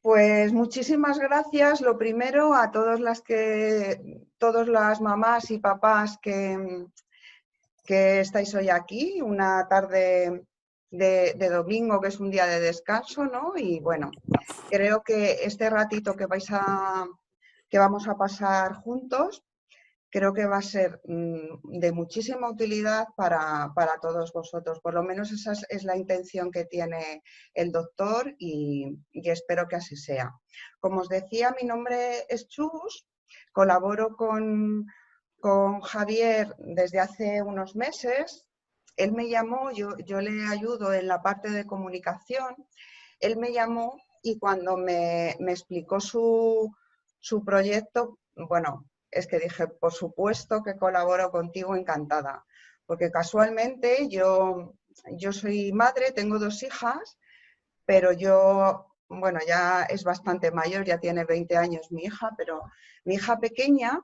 Pues muchísimas gracias. Lo primero a todas las mamás y papás que estáis hoy aquí, una tarde de domingo, que es un día de descanso, ¿no? Y bueno, creo que este ratito que vamos a pasar juntos, creo que va a ser de muchísima utilidad para todos vosotros. Por lo menos esa es la intención que tiene el doctor y espero que así sea. Como os decía, mi nombre es Chus, colaboro con Javier desde hace unos meses. Él me llamó, yo le ayudo en la parte de comunicación. Él me llamó y cuando me explicó su proyecto, bueno, es que dije, por supuesto que colaboro contigo, encantada. Porque casualmente yo soy madre, tengo 2 hijas, pero bueno, ya es bastante mayor, ya tiene 20 años mi hija, pero mi hija pequeña,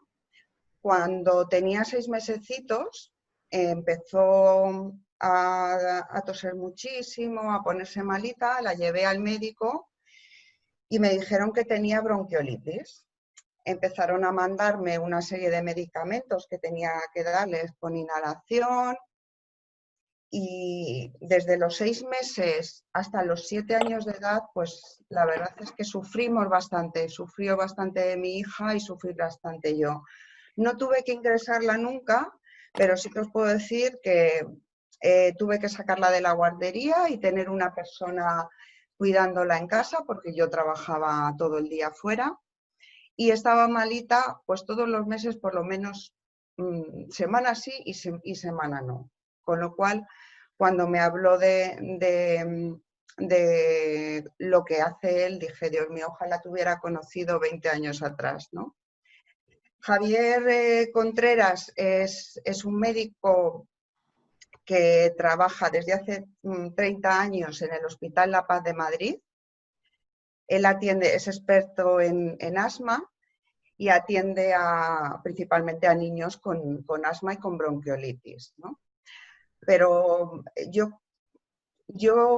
cuando tenía 6 mesecitos, empezó a toser muchísimo, a ponerse malita, la llevé al médico y me dijeron que tenía bronquiolitis. Empezaron a mandarme una serie de medicamentos que tenía que darles con inhalación y desde los 6 meses hasta los 7 años de edad, pues la verdad es que sufrimos bastante, sufrió bastante mi hija y sufrí bastante yo. No tuve que ingresarla nunca, pero sí que os puedo decir que tuve que sacarla de la guardería y tener una persona cuidándola en casa porque yo trabajaba todo el día fuera. Y estaba malita pues todos los meses por lo menos semana sí y semana no. Con lo cual, cuando me habló de lo que hace él, dije, Dios mío, ojalá te hubiera conocido 20 años atrás, ¿no? Javier Contreras es un médico que trabaja desde hace 30 años en el Hospital La Paz de Madrid. Él es experto en asma y atiende principalmente a niños con asma y con bronquiolitis, ¿no? Pero yo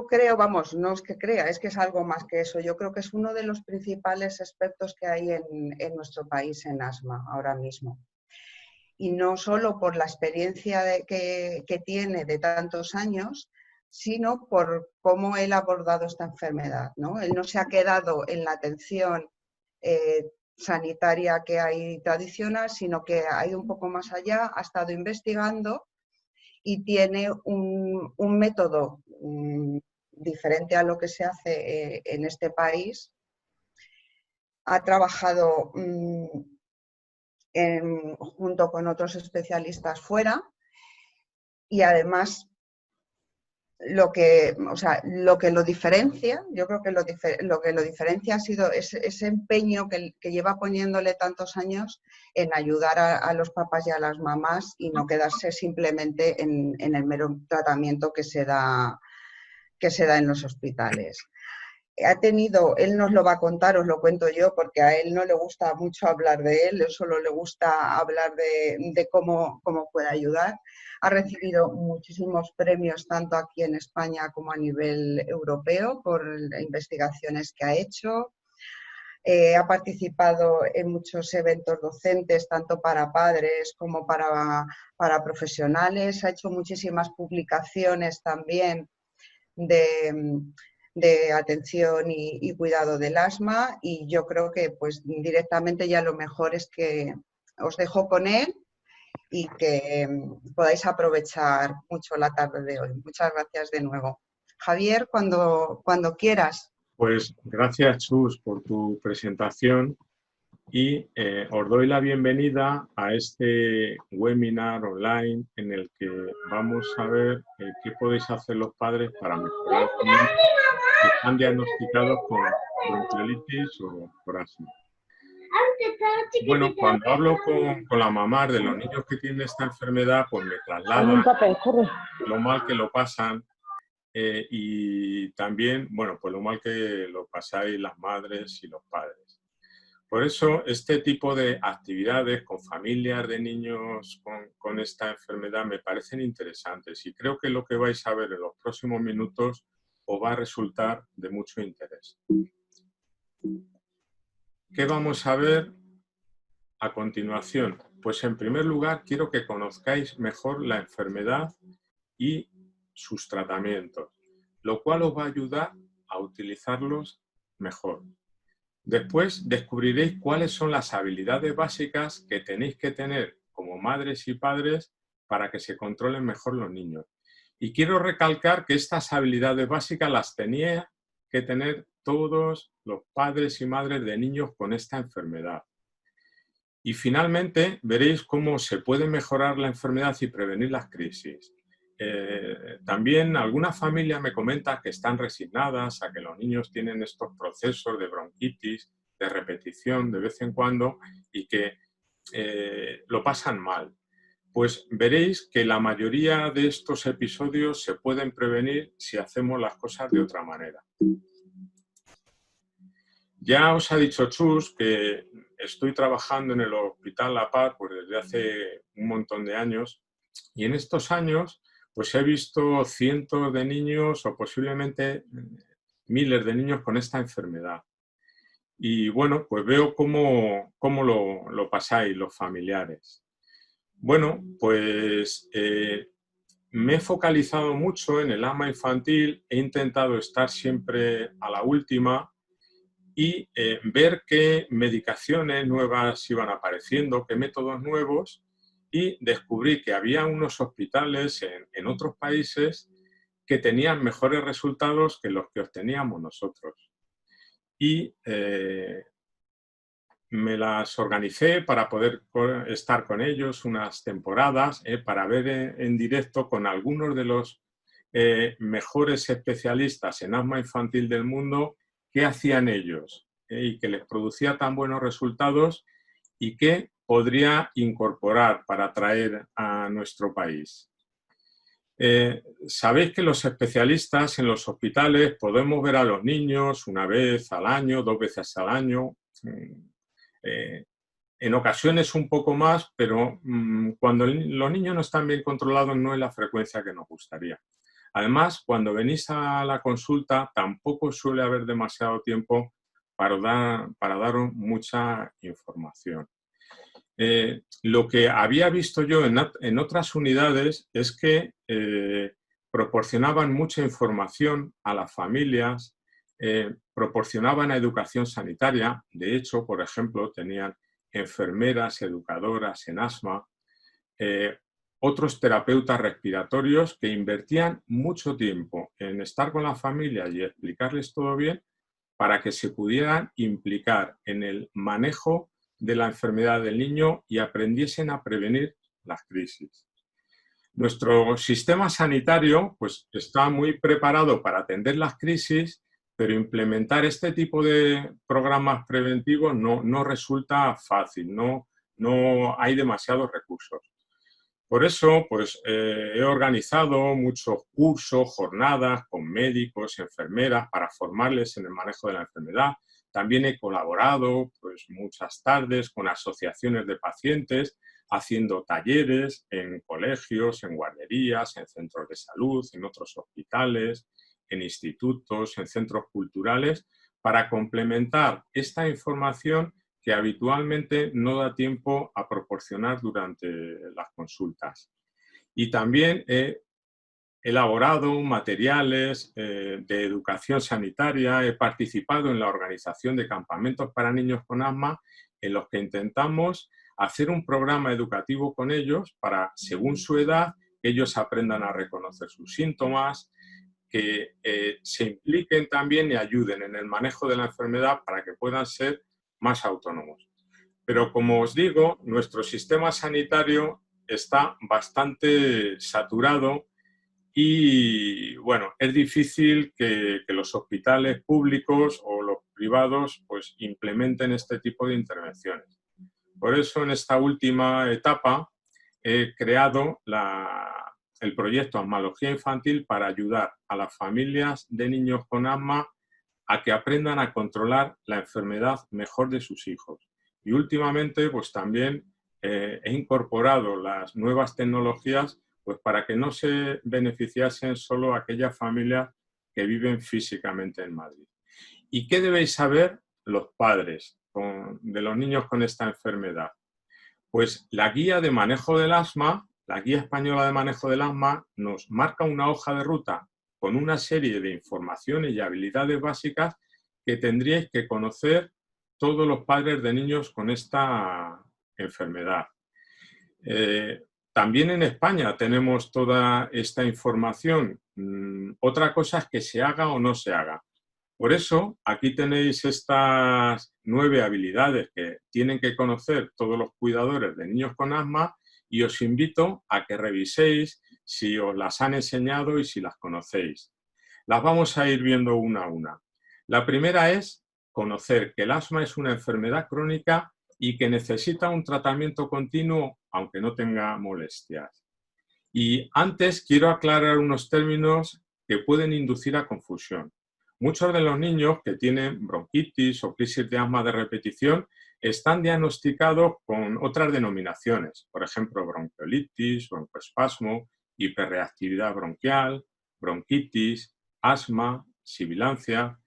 creo, vamos, no es que crea, es que es algo más que eso. Yo creo que es uno de los principales expertos que hay en nuestro país en asma ahora mismo. Y no solo por la experiencia que tiene de tantos años, sino por cómo él ha abordado esta enfermedad, ¿no? Él no se ha quedado en la atención sanitaria que hay tradicional, sino que ha ido un poco más allá, ha estado investigando y tiene un método diferente a lo que se hace en este país. Ha trabajado junto con otros especialistas fuera y además lo que lo diferencia, yo creo que lo que lo diferencia ha sido ese empeño que lleva poniéndole tantos años en ayudar a los papás y a las mamás y no quedarse simplemente en el mero tratamiento que se da en los hospitales. Él nos lo va a contar, os lo cuento yo, porque a él no le gusta mucho hablar de él solo le gusta hablar de cómo puede ayudar. Ha recibido muchísimos premios, tanto aquí en España como a nivel europeo, por investigaciones que ha hecho. Ha participado en muchos eventos docentes, tanto para padres como para profesionales. Ha hecho muchísimas publicaciones también de atención y cuidado del asma y yo creo que pues directamente ya lo mejor es que os dejo con él y que podáis aprovechar mucho la tarde de hoy. Muchas gracias de nuevo. Javier, cuando quieras. Pues gracias, Chus, por tu presentación y os doy la bienvenida a este webinar online en el que vamos a ver qué podéis hacer los padres para mejorar a niños que están diagnosticados con bronquiolitis o por asma. Bueno, cuando hablo con la mamá de los niños que tienen esta enfermedad, pues me trasladan lo mal que lo pasan y también, bueno, pues lo mal que lo pasáis las madres y los padres. Por eso, este tipo de actividades con familias de niños con esta enfermedad me parecen interesantes y creo que lo que vais a ver en los próximos minutos os va a resultar de mucho interés. ¿Qué vamos a ver a continuación? Pues en primer lugar quiero que conozcáis mejor la enfermedad y sus tratamientos, lo cual os va a ayudar a utilizarlos mejor. Después descubriréis cuáles son las habilidades básicas que tenéis que tener como madres y padres para que se controlen mejor los niños. Y quiero recalcar que estas habilidades básicas las tenía que tener todos los padres y madres de niños con esta enfermedad. Y finalmente veréis cómo se puede mejorar la enfermedad y prevenir las crisis. También alguna familia me comenta que están resignadas a que los niños tienen estos procesos de bronquitis, de repetición de vez en cuando y que lo pasan mal. Pues veréis que la mayoría de estos episodios se pueden prevenir si hacemos las cosas de otra manera. Ya os ha dicho Chus que estoy trabajando en el Hospital La Paz pues desde hace un montón de años y en estos años pues he visto cientos de niños o posiblemente miles de niños con esta enfermedad. Y bueno, pues veo cómo lo pasáis los familiares. Bueno, pues me he focalizado mucho en el asma infantil, he intentado estar siempre a la última y ver qué medicaciones nuevas iban apareciendo, qué métodos nuevos, y descubrí que había unos hospitales en otros países que tenían mejores resultados que los que obteníamos nosotros. Y me las organicé para poder estar con ellos unas temporadas, para ver en directo con algunos de los mejores especialistas en asma infantil del mundo qué hacían ellos y que les producía tan buenos resultados y qué podría incorporar para traer a nuestro país. Sabéis que los especialistas en los hospitales podemos ver a los niños una vez al año, 2 veces al año, en ocasiones un poco más, pero cuando los niños no están bien controlados no es la frecuencia que nos gustaría. Además, cuando venís a la consulta tampoco suele haber demasiado tiempo para daros mucha información. Lo que había visto yo en otras unidades es que proporcionaban mucha información a las familias, proporcionaban educación sanitaria. De hecho, por ejemplo, tenían enfermeras, educadoras en asma, otros terapeutas respiratorios que invertían mucho tiempo en estar con la familia y explicarles todo bien para que se pudieran implicar en el manejo de la enfermedad del niño y aprendiesen a prevenir las crisis. Nuestro sistema sanitario pues, está muy preparado para atender las crisis, pero implementar este tipo de programas preventivos no resulta fácil, no hay demasiados recursos. Por eso, pues, he organizado muchos cursos, jornadas con médicos, enfermeras, para formarles en el manejo de la enfermedad. También he colaborado pues, muchas tardes con asociaciones de pacientes, haciendo talleres en colegios, en guarderías, en centros de salud, en otros hospitales, en institutos, en centros culturales, para complementar esta información que habitualmente no da tiempo a proporcionar durante las consultas. Y también he elaborado materiales de educación sanitaria, he participado en la organización de campamentos para niños con asma en los que intentamos hacer un programa educativo con ellos para, según su edad, ellos aprendan a reconocer sus síntomas, que se impliquen también y ayuden en el manejo de la enfermedad para que puedan ser más autónomos. Pero como os digo, nuestro sistema sanitario está bastante saturado y bueno, es difícil que los hospitales públicos o los privados pues implementen este tipo de intervenciones. Por eso en esta última etapa he creado el proyecto Asmalogía Infantil para ayudar a las familias de niños con asma a que aprendan a controlar la enfermedad mejor de sus hijos. Y últimamente, pues también he incorporado las nuevas tecnologías pues para que no se beneficiasen solo aquellas familias que viven físicamente en Madrid. ¿Y qué debéis saber los padres de los niños con esta enfermedad? Pues la guía de manejo del asma, la guía española de manejo del asma, nos marca una hoja de ruta con una serie de informaciones y habilidades básicas que tendríais que conocer todos los padres de niños con esta enfermedad. También en España tenemos toda esta información. Otra cosa es que se haga o no se haga. Por eso, aquí tenéis estas 9 habilidades que tienen que conocer todos los cuidadores de niños con asma y os invito a que reviséis si os las han enseñado y si las conocéis. Las vamos a ir viendo una a una. La primera es conocer que el asma es una enfermedad crónica y que necesita un tratamiento continuo aunque no tenga molestias. Y antes quiero aclarar unos términos que pueden inducir a confusión. Muchos de los niños que tienen bronquitis o crisis de asma de repetición están diagnosticados con otras denominaciones, por ejemplo, bronquiolitis, broncoespasmo, hiperreactividad bronquial, bronquitis, asma, sibilancia.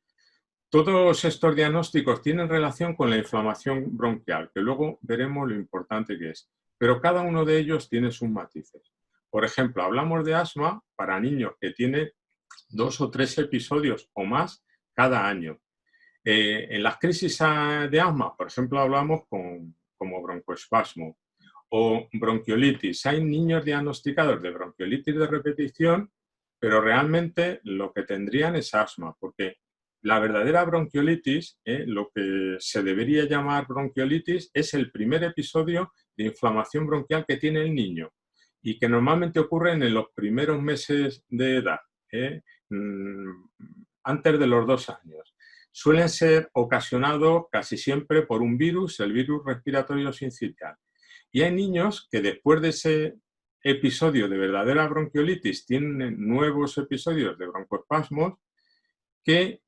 Todos estos diagnósticos tienen relación con la inflamación bronquial, que luego veremos lo importante que es, pero cada uno de ellos tiene sus matices. Por ejemplo, hablamos de asma para niños que tienen 2 o 3 episodios o más cada año. En las crisis de asma, por ejemplo, hablamos como broncoespasmo o bronquiolitis. Hay niños diagnosticados de bronquiolitis de repetición, pero realmente lo que tendrían es asma, porque la verdadera bronquiolitis, lo que se debería llamar bronquiolitis, es el primer episodio de inflamación bronquial que tiene el niño y que normalmente ocurren en los primeros meses de edad, antes de los 2 años. Suelen ser ocasionados casi siempre por un virus, el virus respiratorio sincitial. Y hay niños que después de ese episodio de verdadera bronquiolitis tienen nuevos episodios de broncoespasmos que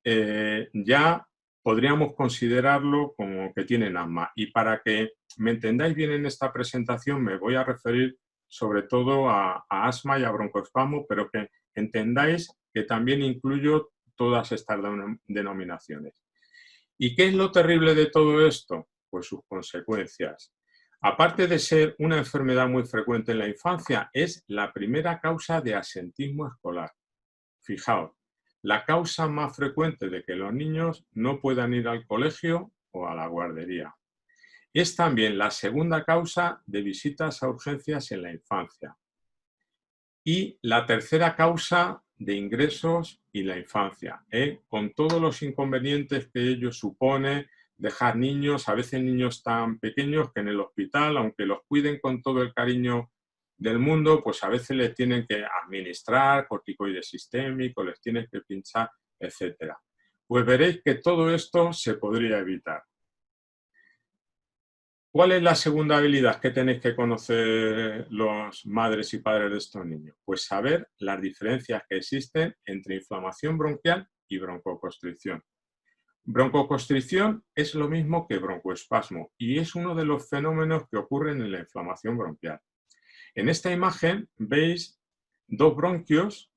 ya podríamos considerarlo como que tienen asma. Y para que me entendáis bien en esta presentación, me voy a referir sobre todo a asma y a broncoespasmo, pero que entendáis que también incluyo todas estas denominaciones. ¿Y qué es lo terrible de todo esto? Pues sus consecuencias. Aparte de ser una enfermedad muy frecuente en la infancia, es la primera causa de absentismo escolar. Fijaos, la causa más frecuente de que los niños no puedan ir al colegio o a la guardería. Es también la segunda causa de visitas a urgencias en la infancia. Y la tercera causa de ingresos en la infancia, con todos los inconvenientes que ello supone, dejar niños, a veces niños tan pequeños que en el hospital, aunque los cuiden con todo el cariño del mundo, pues a veces les tienen que administrar corticoides sistémicos, les tienen que pinchar, etc. Pues veréis que todo esto se podría evitar. ¿Cuál es la segunda habilidad que tenéis que conocer los madres y padres de estos niños? Pues saber las diferencias que existen entre inflamación bronquial y broncoconstricción. Broncoconstricción es lo mismo que broncoespasmo y es uno de los fenómenos que ocurren en la inflamación bronquial. En esta imagen veis 2 bronquios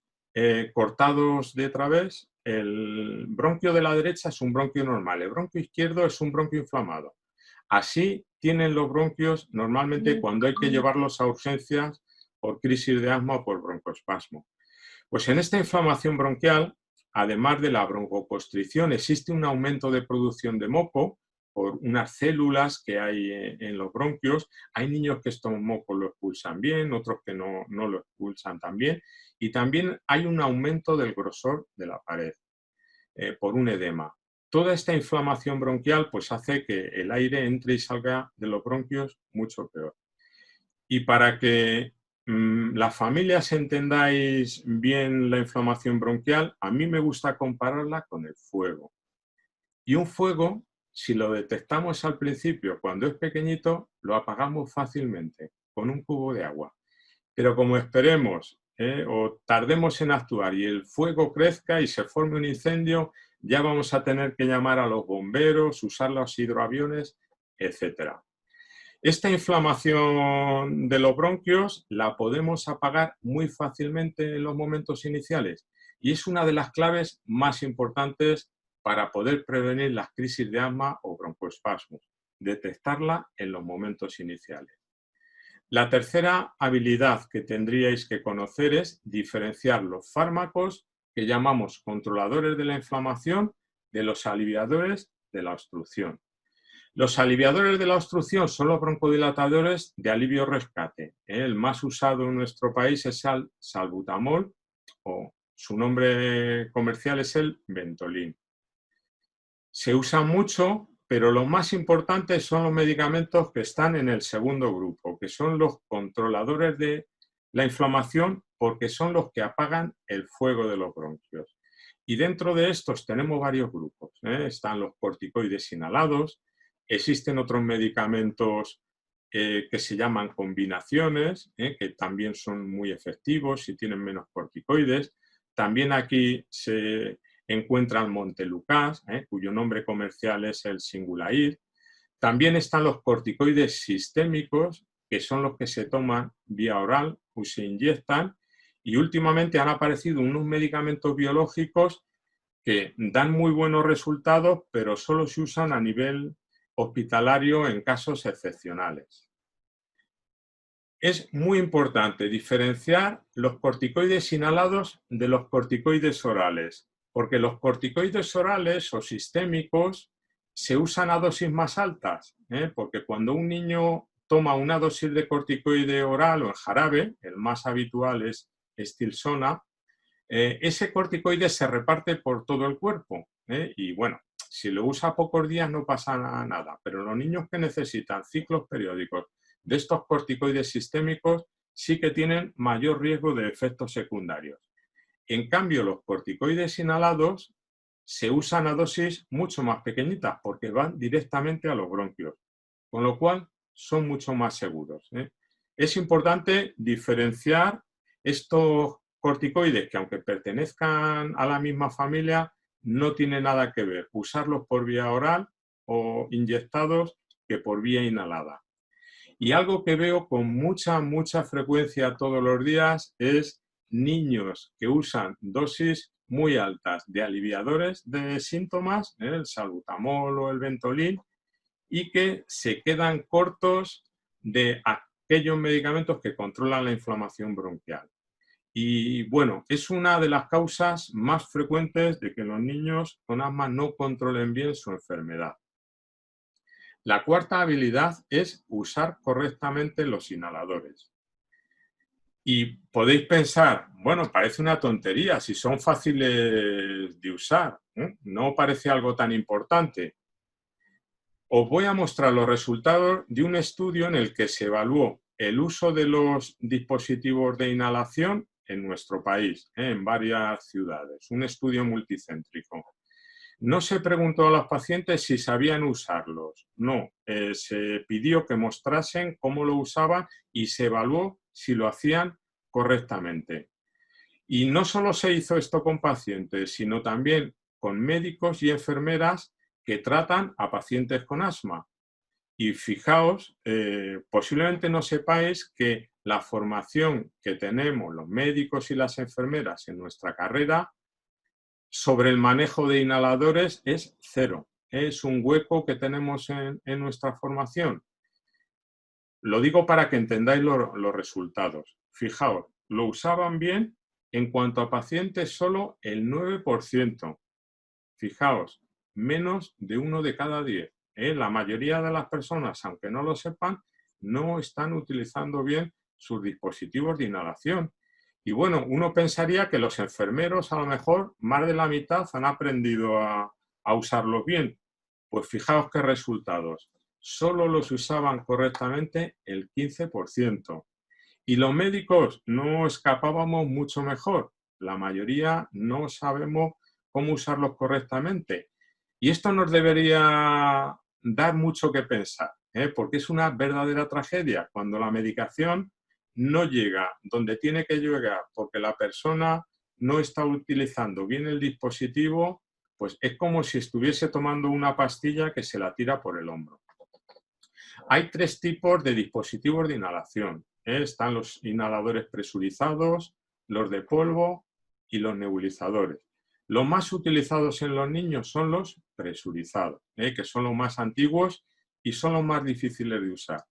cortados de través. El bronquio de la derecha es un bronquio normal, el bronquio izquierdo es un bronquio inflamado. Así tienen los bronquios normalmente cuando hay que llevarlos a urgencias por crisis de asma o por broncoespasmo. Pues en esta inflamación bronquial, además de la broncoconstricción, existe un aumento de producción de moco por unas células que hay en los bronquios. Hay niños que estos mocos lo expulsan bien, otros que no lo expulsan tan bien. Y también hay un aumento del grosor de la pared por un edema. Toda esta inflamación bronquial pues hace que el aire entre y salga de los bronquios mucho peor. Y para que las familias entendáis bien la inflamación bronquial, a mí me gusta compararla con el fuego. Y un fuego, si lo detectamos al principio cuando es pequeñito, lo apagamos fácilmente con un cubo de agua. Pero como esperemos o tardemos en actuar y el fuego crezca y se forme un incendio, ya vamos a tener que llamar a los bomberos, usar los hidroaviones, etc. Esta inflamación de los bronquios la podemos apagar muy fácilmente en los momentos iniciales y es una de las claves más importantes para poder prevenir las crisis de asma o broncoespasmos, detectarla en los momentos iniciales. La tercera habilidad que tendríais que conocer es diferenciar los fármacos que llamamos controladores de la inflamación de los aliviadores de la obstrucción. Los aliviadores de la obstrucción son los broncodilatadores de alivio rescate. El más usado en nuestro país es el salbutamol, o su nombre comercial es el Ventolin. Se usa mucho, pero lo más importante son los medicamentos que están en el segundo grupo, que son los controladores de la inflamación, porque son los que apagan el fuego de los bronquios. Y dentro de estos tenemos varios grupos. Están los corticoides inhalados, existen otros medicamentos que se llaman combinaciones, que también son muy efectivos y tienen menos corticoides. También aquí se encuentran Montelukast, cuyo nombre comercial es el Singulair. También están los corticoides sistémicos, que son los que se toman vía oral o se inyectan. Y últimamente han aparecido unos medicamentos biológicos que dan muy buenos resultados, pero solo se usan a nivel hospitalario en casos excepcionales. Es muy importante diferenciar los corticoides inhalados de los corticoides orales, porque los corticoides orales o sistémicos se usan a dosis más altas, porque cuando un niño toma una dosis de corticoide oral o en jarabe, el más habitual es Stilsona, ese corticoide se reparte por todo el cuerpo, y bueno, si lo usa pocos días no pasa nada, pero los niños que necesitan ciclos periódicos de estos corticoides sistémicos sí que tienen mayor riesgo de efectos secundarios. En cambio, los corticoides inhalados se usan a dosis mucho más pequeñitas porque van directamente a los bronquios, con lo cual son mucho más seguros. Es importante diferenciar estos corticoides que, aunque pertenezcan a la misma familia, no tiene nada que ver usarlos por vía oral o inyectados que por vía inhalada. Y algo que veo con mucha frecuencia todos los días es niños que usan dosis muy altas de aliviadores de síntomas, el salbutamol o el Ventolin, y que se quedan cortos de aquellos medicamentos que controlan la inflamación bronquial. Y bueno, es una de las causas más frecuentes de que los niños con asma no controlen bien su enfermedad. La cuarta habilidad es usar correctamente los inhaladores. Y podéis pensar, bueno, parece una tontería, si son fáciles de usar, no parece algo tan importante. Os voy a mostrar los resultados de un estudio en el que se evaluó el uso de los dispositivos de inhalación en nuestro país, en varias ciudades, un estudio multicéntrico. No se preguntó a los pacientes si sabían usarlos, no, se pidió que mostrasen cómo lo usaban y se evaluó si lo hacían correctamente. Y no solo se hizo esto con pacientes, sino también con médicos y enfermeras que tratan a pacientes con asma. Y fijaos, posiblemente no sepáis que la formación que tenemos los médicos y las enfermeras en nuestra carrera sobre el manejo de inhaladores es cero. Es un hueco que tenemos en nuestra formación. Lo digo para que entendáis los resultados. Fijaos, lo usaban bien en cuanto a pacientes solo el 9%. Fijaos, menos de 1 de cada 10. La mayoría de las personas, aunque no lo sepan, no están utilizando bien sus dispositivos de inhalación. Y bueno, uno pensaría que los enfermeros a lo mejor más de la mitad han aprendido a usarlos bien. Pues fijaos qué resultados. Solo los usaban correctamente el 15%. Y los médicos no escapábamos mucho mejor. La mayoría no sabemos cómo usarlos correctamente. Y esto nos debería dar mucho que pensar, porque es una verdadera tragedia cuando la medicación no llega donde tiene que llegar porque la persona no está utilizando bien el dispositivo, pues es como si estuviese tomando una pastilla que se la tira por el hombro. Hay 3 tipos de dispositivos de inhalación. Están los inhaladores presurizados, los de polvo y los nebulizadores. Los más utilizados en los niños son los presurizados, que son los más antiguos y son los más difíciles de usar.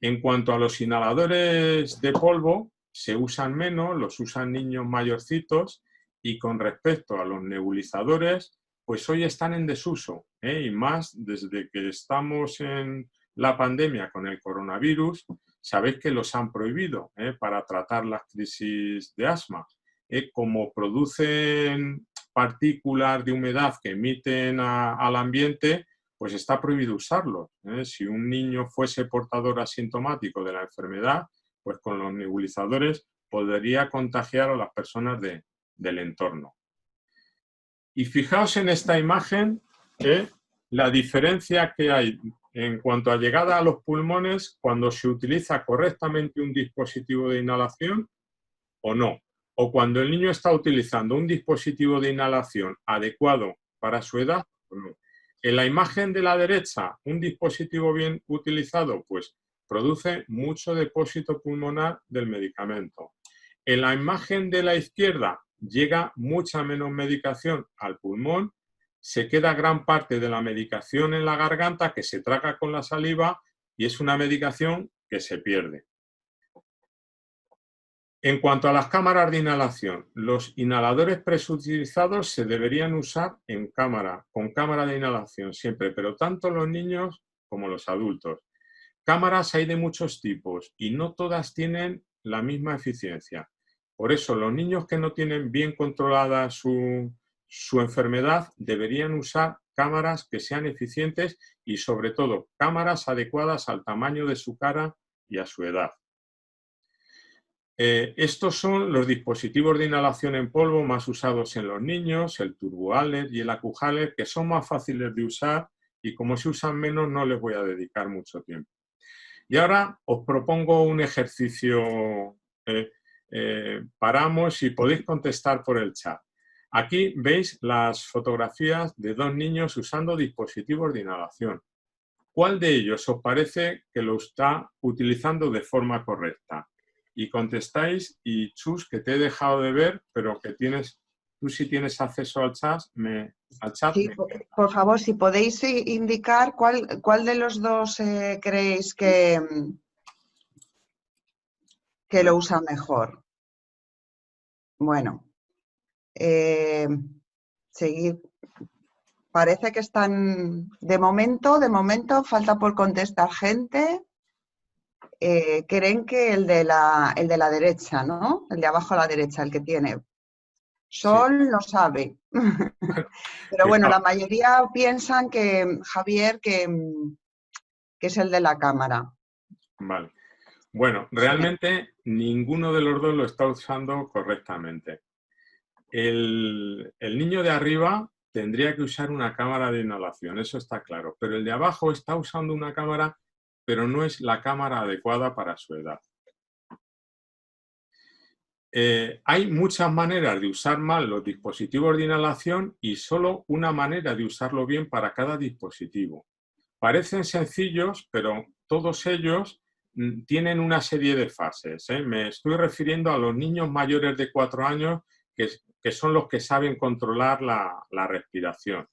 En cuanto a los inhaladores de polvo, se usan menos, los usan niños mayorcitos, y con respecto a los nebulizadores, pues hoy están en desuso, y más desde que estamos en la pandemia con el coronavirus, sabéis que los han prohibido para tratar las crisis de asma. Como producen partículas de humedad que emiten al ambiente, pues está prohibido usarlos. Si un niño fuese portador asintomático de la enfermedad, pues con los nebulizadores podría contagiar a las personas del entorno. Y fijaos en esta imagen la diferencia que hay en cuanto a llegada a los pulmones cuando se utiliza correctamente un dispositivo de inhalación o no, o cuando el niño está utilizando un dispositivo de inhalación adecuado para su edad o no. En la imagen de la derecha, un dispositivo bien utilizado, pues produce mucho depósito pulmonar del medicamento. En la imagen de la izquierda, llega mucha menos medicación al pulmón, se queda gran parte de la medicación en la garganta que se traga con la saliva y es una medicación que se pierde. En cuanto a las cámaras de inhalación, los inhaladores presurizados se deberían usar con cámara de inhalación siempre, pero tanto los niños como los adultos. Cámaras hay de muchos tipos y no todas tienen la misma eficiencia. Por eso, los niños que no tienen bien controlada su enfermedad deberían usar cámaras que sean eficientes y, sobre todo, cámaras adecuadas al tamaño de su cara y a su edad. Estos son los dispositivos de inhalación en polvo más usados en los niños, el Turboaler y el Acuhaler, que son más fáciles de usar y como se usan menos no les voy a dedicar mucho tiempo. Y ahora os propongo un ejercicio, paramos y podéis contestar por el chat. Aquí veis las fotografías de dos niños usando dispositivos de inhalación. ¿Cuál de ellos os parece que lo está utilizando de forma correcta? Y contestáis, y Chus, que te he dejado de ver, pero que tú sí tienes acceso al chat. Sí, por favor, si podéis indicar cuál de los dos creéis que lo usa mejor. Bueno, seguir. Parece que están, de momento, falta por contestar gente. Creen que el de la derecha, ¿no? El de abajo a la derecha, el que tiene. Sol sí. No sabe. Pero bueno, la mayoría piensan que Javier, que es el de la cámara. Vale. Bueno, realmente ninguno de los dos lo está usando correctamente. El niño de arriba tendría que usar una cámara de inhalación, eso está claro. Pero el de abajo está usando una cámara, pero no es la cámara adecuada para su edad. Hay muchas maneras de usar mal los dispositivos de inhalación y solo una manera de usarlo bien para cada dispositivo. Parecen sencillos, pero todos ellos tienen una serie de fases. Me estoy refiriendo a los niños mayores de 4 años que son los que saben controlar la respiración.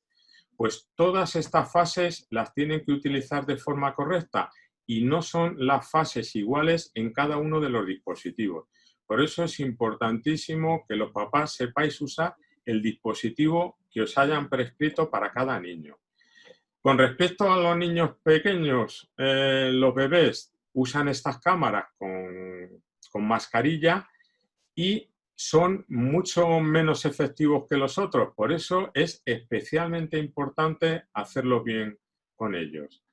Pues todas estas fases las tienen que utilizar de forma correcta y no son las fases iguales en cada uno de los dispositivos. Por eso es importantísimo que los papás sepáis usar el dispositivo que os hayan prescrito para cada niño. Con respecto a los niños pequeños, los bebés usan estas cámaras con mascarilla y son mucho menos efectivos que los otros. Por eso es especialmente importante hacerlo bien con ellos.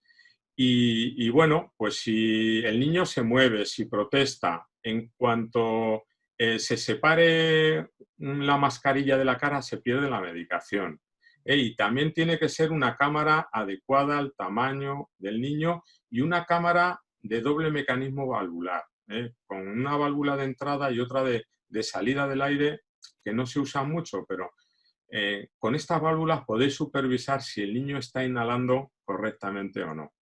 Y bueno, pues si el niño se mueve, si protesta, en cuanto se separe la mascarilla de la cara, se pierde la medicación. Y también tiene que ser una cámara adecuada al tamaño del niño y una cámara de doble mecanismo valvular, con una válvula de entrada y otra de salida del aire, que no se usa mucho, pero con estas válvulas podéis supervisar si el niño está inhalando correctamente o no.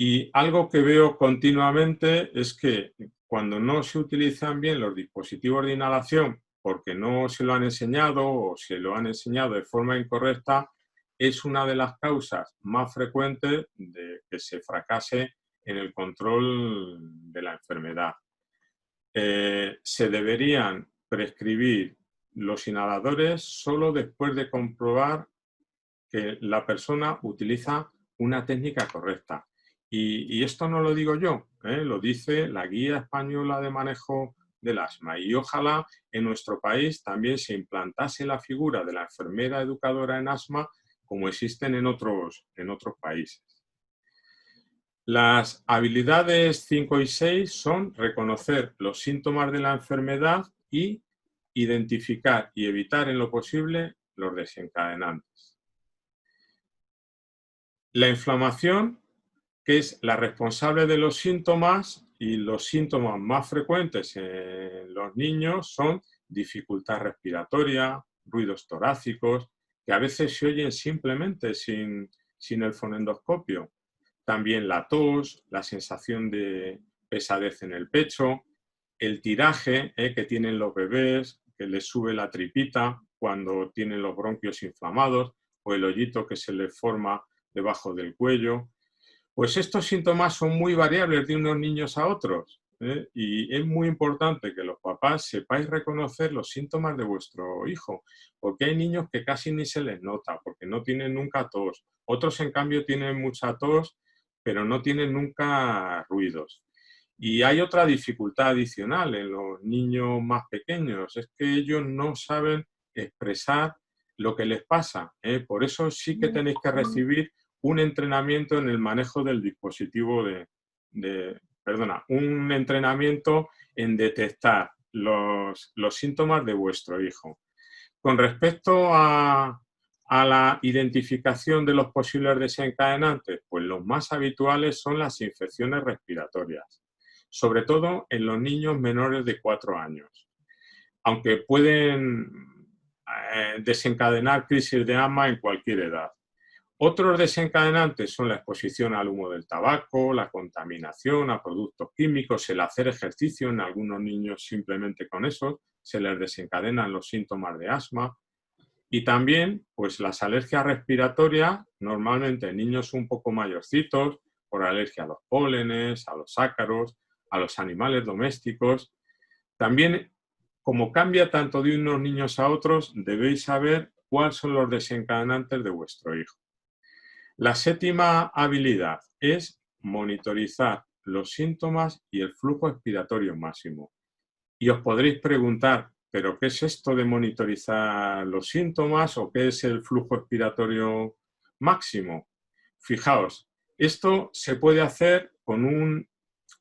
Y algo que veo continuamente es que cuando no se utilizan bien los dispositivos de inhalación porque no se lo han enseñado o se lo han enseñado de forma incorrecta, es una de las causas más frecuentes de que se fracase en el control de la enfermedad. Se deberían prescribir los inhaladores solo después de comprobar que la persona utiliza una técnica correcta. Y esto no lo digo yo, lo dice la Guía Española de Manejo del Asma. Y ojalá en nuestro país también se implantase la figura de la enfermera educadora en asma como existen en otros países. Las habilidades 5 y 6 son reconocer los síntomas de la enfermedad y identificar y evitar en lo posible los desencadenantes. La inflamación, que es la responsable de los síntomas, y los síntomas más frecuentes en los niños son dificultad respiratoria, ruidos torácicos, que a veces se oyen simplemente sin el fonendoscopio. También la tos, la sensación de pesadez en el pecho, el tiraje que tienen los bebés, que les sube la tripita cuando tienen los bronquios inflamados, o el hoyito que se les forma debajo del cuello. Pues estos síntomas son muy variables de unos niños a otros, y es muy importante que los papás sepáis reconocer los síntomas de vuestro hijo, porque hay niños que casi ni se les nota, porque no tienen nunca tos. Otros, en cambio, tienen mucha tos, pero no tienen nunca ruidos. Y hay otra dificultad adicional en los niños más pequeños, es que ellos no saben expresar lo que les pasa. Por eso sí que tenéis que recibir un entrenamiento en el manejo del dispositivo un entrenamiento en detectar los síntomas de vuestro hijo. Con respecto a la identificación de los posibles desencadenantes, pues los más habituales son las infecciones respiratorias, sobre todo en los niños menores de 4 años, aunque pueden desencadenar crisis de asma en cualquier edad. Otros desencadenantes son la exposición al humo del tabaco, la contaminación a productos químicos, el hacer ejercicio. En algunos niños simplemente con eso se les desencadenan los síntomas de asma. Y también pues las alergias respiratorias, normalmente en niños un poco mayorcitos, por alergia a los pólenes, a los ácaros, a los animales domésticos. También, como cambia tanto de unos niños a otros, debéis saber cuáles son los desencadenantes de vuestro hijo. La séptima habilidad es monitorizar los síntomas y el flujo expiratorio máximo. Y os podréis preguntar, ¿pero qué es esto de monitorizar los síntomas o qué es el flujo expiratorio máximo? Fijaos, esto se puede hacer con un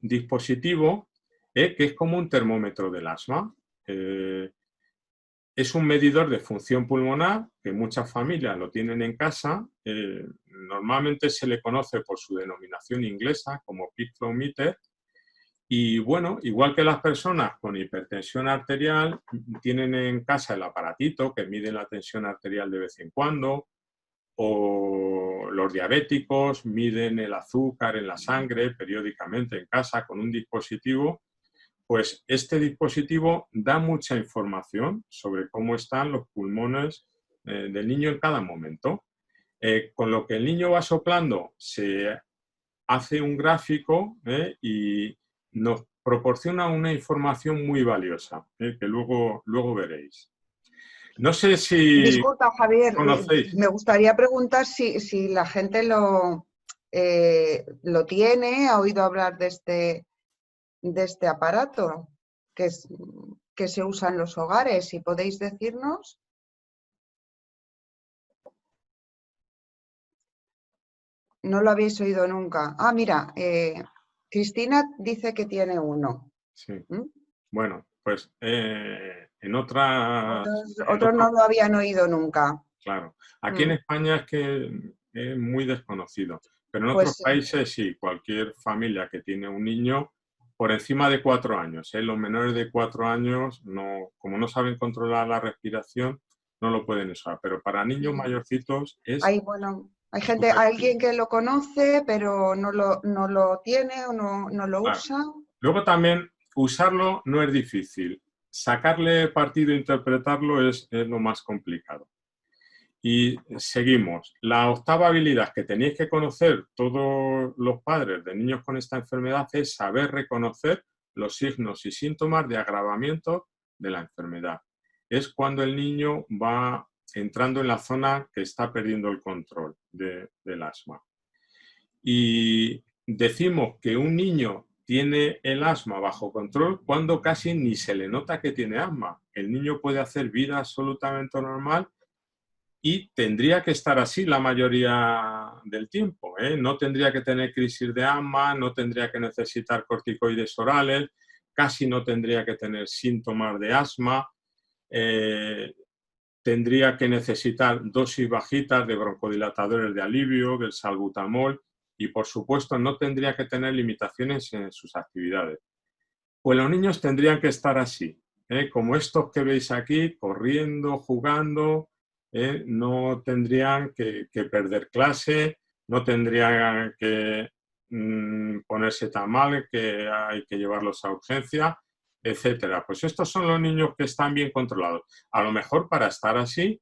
dispositivo que es como un termómetro del asma. Es un medidor de función pulmonar que muchas familias lo tienen en casa. Normalmente se le conoce por su denominación inglesa como peak flow meter. Y bueno, igual que las personas con hipertensión arterial tienen en casa el aparatito que mide la tensión arterial de vez en cuando, o los diabéticos miden el azúcar en la sangre periódicamente en casa con un dispositivo, pues este dispositivo da mucha información sobre cómo están los pulmones del niño en cada momento. Con lo que el niño va soplando se hace un gráfico y nos proporciona una información muy valiosa, que luego veréis. No sé si... Disculpa, Javier, conocéis. me gustaría preguntar si la gente lo tiene, ha oído hablar de este aparato que se usa en los hogares. Si podéis decirnos. No lo habéis oído nunca. Ah, mira, Cristina dice que tiene uno. Sí. Bueno, pues en otras... Otros no lo habían oído nunca. Claro. Aquí en España es que es muy desconocido. Pero en Pues otros países sí, cualquier familia que tiene un niño por encima de 4 años. Los menores de 4 años, como no saben controlar la respiración, no lo pueden usar. Pero para niños mayorcitos es... Hay gente, alguien que lo conoce, pero no lo tiene o no lo usa. Luego también usarlo no es difícil. sacarle partido e interpretarlo es lo más complicado. Y seguimos. La octava habilidad que tenéis que conocer todos los padres de niños con esta enfermedad es saber reconocer los signos y síntomas de agravamiento de la enfermedad. Es cuando el niño va entrando en la zona que está perdiendo el control del asma. Y decimos que un niño tiene el asma bajo control cuando casi ni se le nota que tiene asma. El niño puede hacer vida absolutamente normal y tendría que estar así la mayoría del tiempo, ¿eh? No tendría que tener crisis de asma, no tendría que necesitar corticoides orales, casi no tendría que tener síntomas de asma, tendría que necesitar dosis bajitas de broncodilatadores de alivio, del salbutamol y, por supuesto, no tendría que tener limitaciones en sus actividades. Pues los niños tendrían que estar así, como estos que veis aquí, corriendo, jugando, no tendrían que perder clase, no tendrían que ponerse tan mal que hay que llevarlos a urgencia, etcétera. Pues estos son los niños que están bien controlados. A lo mejor para estar así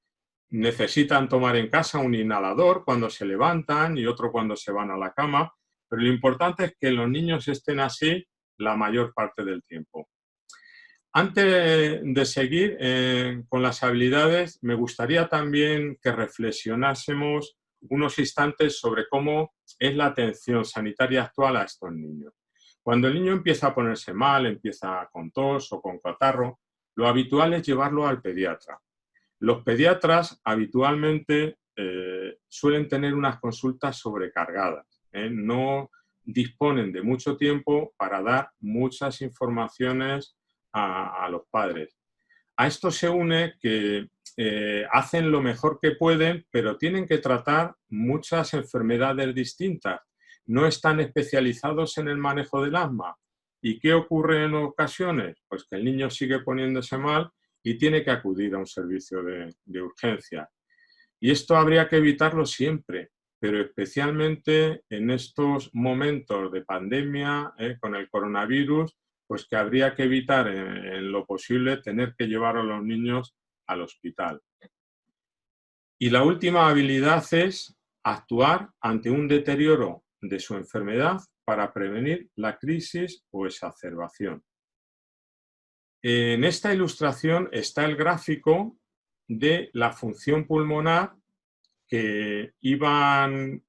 necesitan tomar en casa un inhalador cuando se levantan y otro cuando se van a la cama, pero lo importante es que los niños estén así la mayor parte del tiempo. Antes de seguir con las habilidades, me gustaría también que reflexionásemos unos instantes sobre cómo es la atención sanitaria actual a estos niños. Cuando el niño empieza a ponerse mal, empieza con tos o con catarro, lo habitual es llevarlo al pediatra. Los pediatras habitualmente suelen tener unas consultas sobrecargadas, no disponen de mucho tiempo para dar muchas informaciones a los padres. A esto se une que hacen lo mejor que pueden, pero tienen que tratar muchas enfermedades distintas. No están especializados en el manejo del asma. ¿Y qué ocurre en ocasiones? Pues que el niño sigue poniéndose mal y tiene que acudir a un servicio de urgencia. Y esto habría que evitarlo siempre, pero especialmente en estos momentos de pandemia, con el coronavirus, pues que habría que evitar en lo posible tener que llevar a los niños al hospital. Y la última habilidad es actuar ante un deterioro de su enfermedad para prevenir la crisis o exacerbación. En esta ilustración está el gráfico de la función pulmonar que iban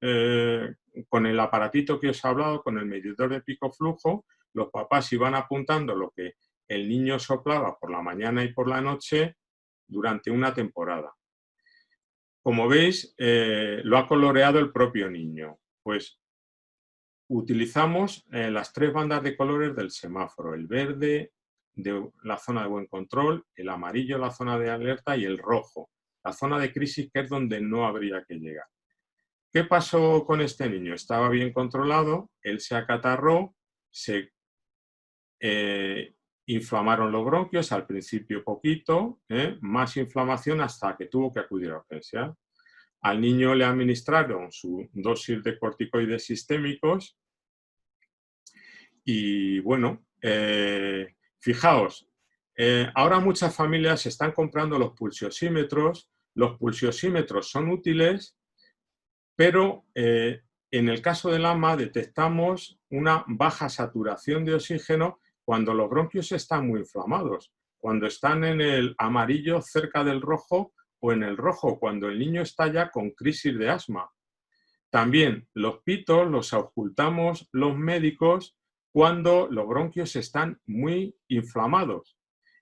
con el aparatito que os he hablado, con el medidor de pico flujo, los papás iban apuntando lo que el niño soplaba por la mañana y por la noche durante una temporada. Como veis, lo ha coloreado el propio niño. Pues utilizamos las tres bandas de colores del semáforo, el verde de la zona de buen control, el amarillo la zona de alerta y el rojo, la zona de crisis, que es donde no habría que llegar. ¿Qué pasó con este niño? Estaba bien controlado, él se acatarró, se inflamaron los bronquios, al principio poquito, más inflamación hasta que tuvo que acudir a urgencias. Al niño le administraron su dosis de corticoides sistémicos y bueno, fijaos, ahora muchas familias están comprando los pulsiosímetros. Los pulsiosímetros son útiles, pero en el caso del asma detectamos una baja saturación de oxígeno cuando los bronquios están muy inflamados, cuando están en el amarillo cerca del rojo o en el rojo cuando el niño está ya con crisis de asma. También los pitos los ocultamos los médicos cuando los bronquios están muy inflamados.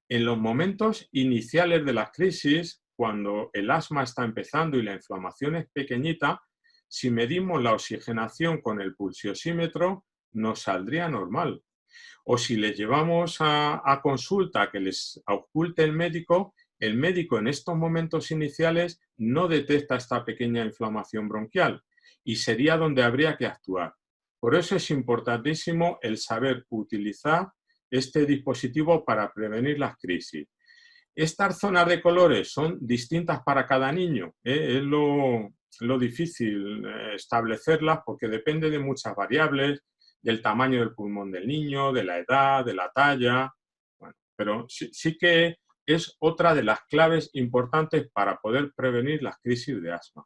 En los momentos iniciales de la crisis, cuando el asma está empezando y la inflamación es pequeñita, si medimos la oxigenación con el pulsiosímetro, nos saldría normal. O si les llevamos a consulta que les oculte el médico en estos momentos iniciales no detecta esta pequeña inflamación bronquial y sería donde habría que actuar. Por eso es importantísimo el saber utilizar este dispositivo para prevenir las crisis. Estas zonas de colores son distintas para cada niño, es lo difícil establecerlas porque depende de muchas variables, del tamaño del pulmón del niño, de la edad, de la talla. Bueno, pero sí que es otra de las claves importantes para poder prevenir las crisis de asma.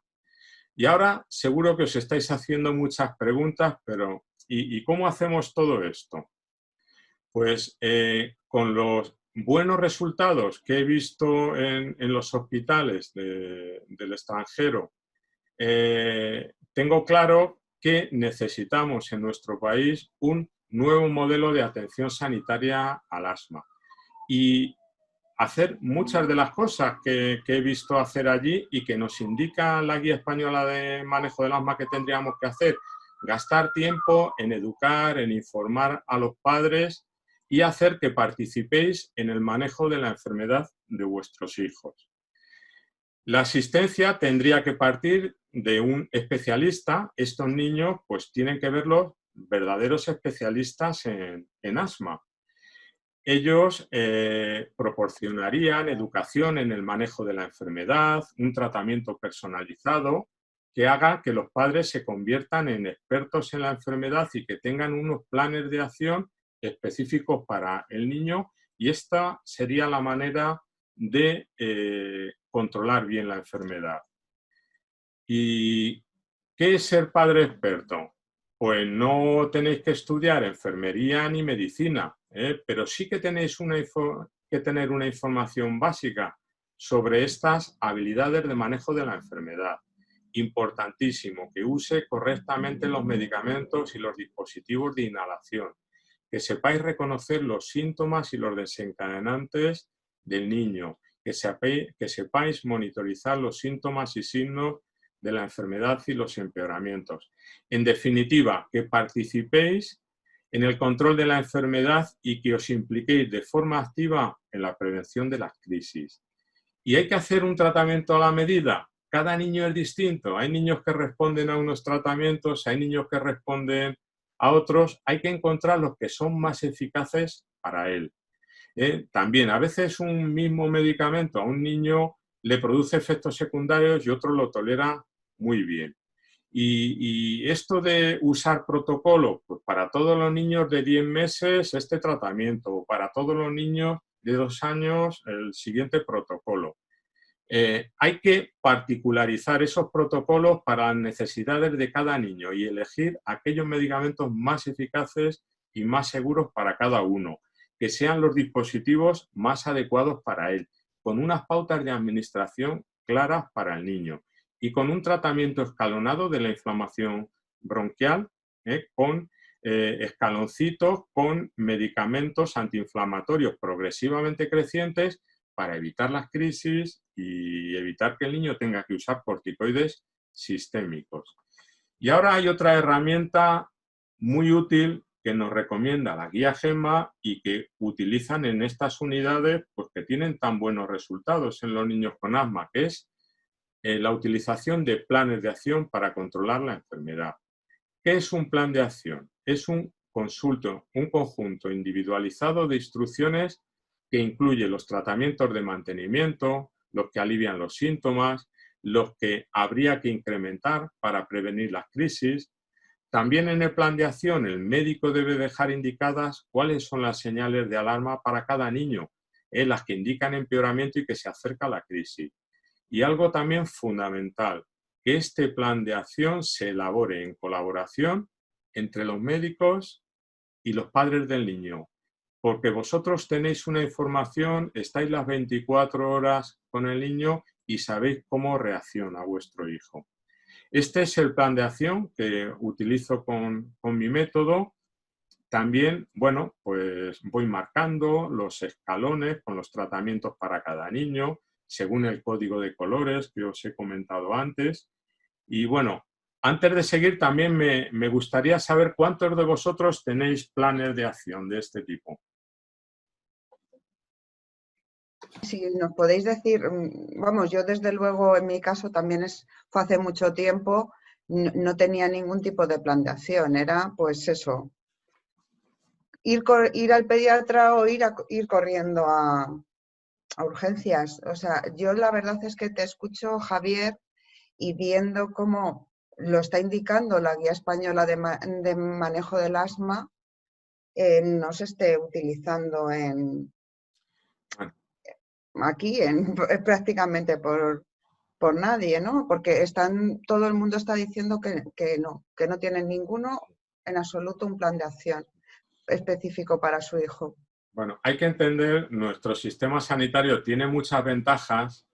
Y ahora seguro que os estáis haciendo muchas preguntas, pero ¿y cómo hacemos todo esto? Pues con los buenos resultados que he visto en los hospitales del extranjero, tengo claro que necesitamos en nuestro país un nuevo modelo de atención sanitaria al asma. Y hacer muchas de las cosas que he visto hacer allí y que nos indica la Guía Española de Manejo del Asma que tendríamos que hacer. Gastar tiempo en educar, en informar a los padres y hacer que participéis en el manejo de la enfermedad de vuestros hijos. La asistencia tendría que partir de un especialista. Estos niños pues tienen que ver los verdaderos especialistas en asma. Ellos proporcionarían educación en el manejo de la enfermedad, un tratamiento personalizado que haga que los padres se conviertan en expertos en la enfermedad y que tengan unos planes de acción específicos para el niño, y esta sería la manera de controlar bien la enfermedad. ¿Y qué es ser padre experto? Pues no tenéis que estudiar enfermería ni medicina, pero sí que tenéis que tener una información básica sobre estas habilidades de manejo de la enfermedad. Importantísimo, que use correctamente los medicamentos y los dispositivos de inhalación, que sepáis reconocer los síntomas y los desencadenantes del niño, que sepáis monitorizar los síntomas y signos de la enfermedad y los empeoramientos. En definitiva, que participéis en el control de la enfermedad y que os impliquéis de forma activa en la prevención de las crisis. ¿Y hay que hacer un tratamiento a la medida? Cada niño es distinto. Hay niños que responden a unos tratamientos, hay niños que responden a otros. Hay que encontrar los que son más eficaces para él. También, a veces un mismo medicamento a un niño le produce efectos secundarios y otro lo tolera muy bien. Y esto de usar protocolo, pues para todos los niños de 10 meses este tratamiento, o para todos los niños de 2 años el siguiente protocolo. Hay que particularizar esos protocolos para las necesidades de cada niño y elegir aquellos medicamentos más eficaces y más seguros para cada uno, que sean los dispositivos más adecuados para él, con unas pautas de administración claras para el niño y con un tratamiento escalonado de la inflamación bronquial, con escaloncitos, con medicamentos antiinflamatorios progresivamente crecientes para evitar las crisis y evitar que el niño tenga que usar corticoides sistémicos. Y ahora hay otra herramienta muy útil que nos recomienda la guía GEMA y que utilizan en estas unidades pues, que tienen tan buenos resultados en los niños con asma, que es la utilización de planes de acción para controlar la enfermedad. ¿Qué es un plan de acción? Es un conjunto individualizado de instrucciones que incluye los tratamientos de mantenimiento, los que alivian los síntomas, los que habría que incrementar para prevenir las crisis. También en el plan de acción el médico debe dejar indicadas cuáles son las señales de alarma para cada niño, las que indican empeoramiento y que se acerca la crisis. Y algo también fundamental, que este plan de acción se elabore en colaboración entre los médicos y los padres del niño, porque vosotros tenéis una información, estáis las 24 horas con el niño y sabéis cómo reacciona vuestro hijo. Este es el plan de acción que utilizo con mi método. También, bueno, pues voy marcando los escalones con los tratamientos para cada niño, según el código de colores que os he comentado antes. Y bueno, antes de seguir también me gustaría saber cuántos de vosotros tenéis planes de acción de este tipo. Si nos podéis decir, vamos, yo desde luego en mi caso también fue hace mucho tiempo, no tenía ningún tipo de plan de acción, era pues eso, ir al pediatra o ir corriendo a urgencias. O sea, yo la verdad es que te escucho, Javier, y viendo cómo lo está indicando la Guía Española de Manejo del Asma, no se esté utilizando en aquí prácticamente por nadie, ¿no? Porque todo el mundo está diciendo que no tienen ninguno en absoluto un plan de acción específico para su hijo. Bueno, hay que entender, nuestro sistema sanitario tiene muchas ventajas,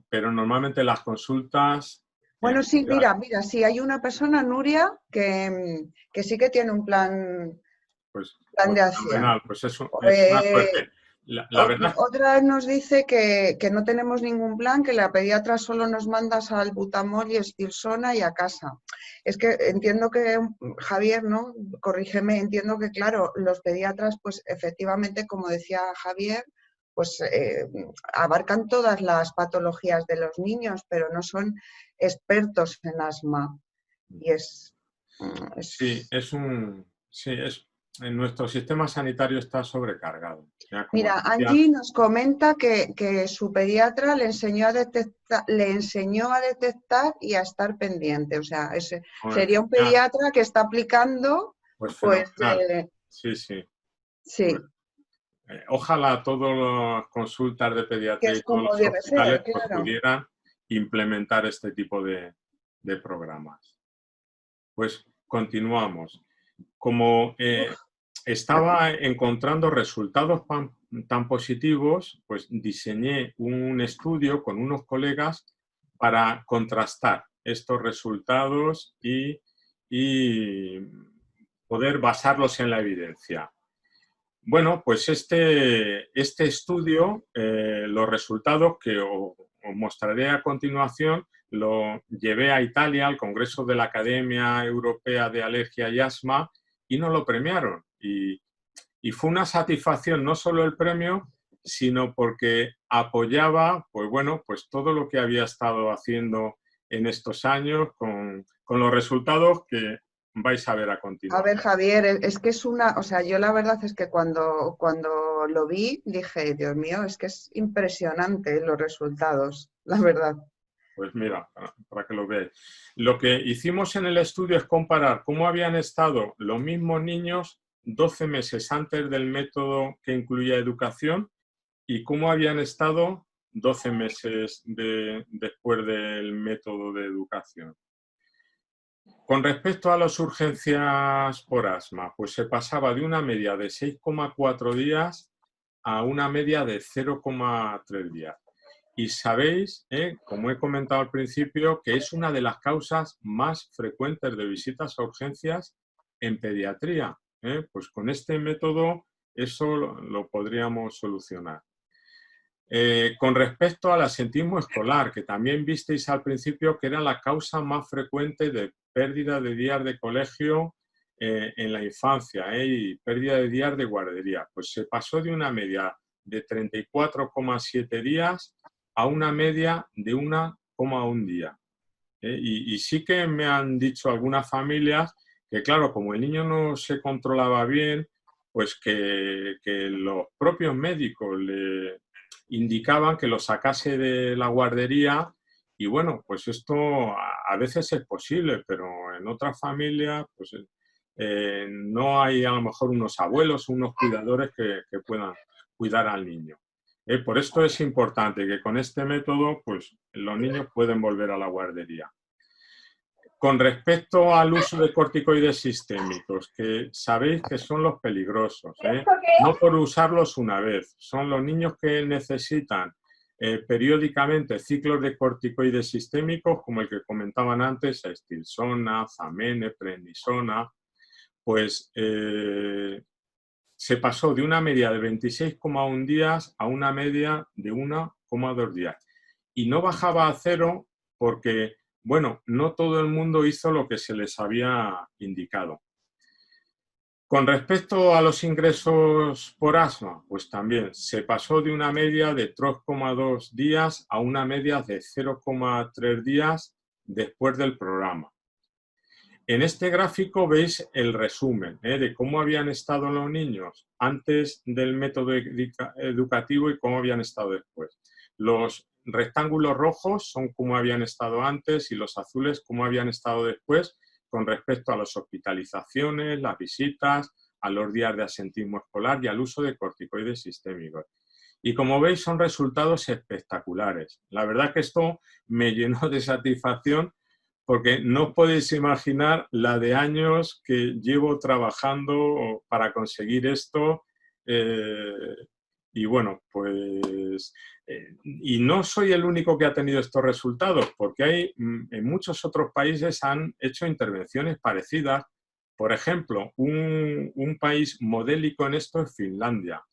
pero normalmente las consultas... Bueno, sí, mira, sí, hay una persona, Nuria, que sí que tiene un plan de acción. Pues es una suerte. La verdad... Otra nos dice que no tenemos ningún plan, que la pediatra solo nos manda salbutamol y estilsona y a casa. Es que entiendo que, Javier, ¿no? Corrígeme, entiendo que, claro, los pediatras, pues efectivamente, como decía Javier, pues abarcan todas las patologías de los niños, pero no son expertos en asma. Y en nuestro sistema sanitario está sobrecargado. Mira, Angie nos comenta que su pediatra le enseñó a detectar y a estar pendiente. O sea, sería un pediatra que está aplicando. Pues fenomenal. Sí. Sí. Ojalá todas las consultas de pediatría y todos los hospitales pudieran implementar este tipo de programas. Pues continuamos. Como estaba encontrando resultados tan positivos, pues diseñé un estudio con unos colegas para contrastar estos resultados y poder basarlos en la evidencia. Bueno, pues este estudio, los resultados que os mostraré a continuación, lo llevé a Italia, al Congreso de la Academia Europea de Alergia y Asma, y nos lo premiaron. Y fue una satisfacción no solo el premio, sino porque apoyaba, pues todo lo que había estado haciendo en estos años con los resultados que vais a ver a continuación. A ver, Javier, es que o sea, yo la verdad es que cuando lo vi dije, Dios mío, es que es impresionante los resultados, la verdad. Pues mira, para que lo veáis. Lo que hicimos en el estudio es comparar cómo habían estado los mismos niños 12 meses antes del método que incluía educación y cómo habían estado 12 meses después del método de educación. Con respecto a las urgencias por asma, pues se pasaba de una media de 6,4 días a una media de 0,3 días. Y sabéis, como he comentado al principio, que es una de las causas más frecuentes de visitas a urgencias en pediatría. Pues con este método eso lo podríamos solucionar. Con respecto al asentismo escolar, que también visteis al principio que era la causa más frecuente de pérdida de días de colegio en la infancia y pérdida de días de guardería, pues se pasó de una media de 34,7 días a una media de 1,1 día. Y sí que me han dicho algunas familias que, claro, como el niño no se controlaba bien, pues que los propios médicos le indicaban que lo sacase de la guardería y bueno, pues esto a veces es posible, pero en otras familias pues no hay a lo mejor unos abuelos, unos cuidadores que puedan cuidar al niño. Por esto es importante que con este método pues los niños pueden volver a la guardería. Con respecto al uso de corticoides sistémicos, que sabéis que son los peligrosos, no por usarlos una vez, son los niños que necesitan periódicamente ciclos de corticoides sistémicos, como el que comentaban antes, estilsona, zamene, prednisona, pues se pasó de una media de 26,1 días a una media de 1,2 días. Y no bajaba a cero porque, bueno, no todo el mundo hizo lo que se les había indicado. Con respecto a los ingresos por asma, pues también se pasó de una media de 3,2 días a una media de 0,3 días después del programa. En este gráfico veis el resumen de cómo habían estado los niños antes del método educativo y cómo habían estado después. Los rectángulos rojos son cómo habían estado antes y los azules cómo habían estado después con respecto a las hospitalizaciones, las visitas, a los días de asentismo escolar y al uso de corticoides sistémicos. Y como veis, son resultados espectaculares. La verdad que esto me llenó de satisfacción porque no os podéis imaginar la de años que llevo trabajando para conseguir esto. Y bueno, pues... y no soy el único que ha tenido estos resultados, porque hay, en muchos otros países han hecho intervenciones parecidas. Por ejemplo, un país modélico en esto es Finlandia.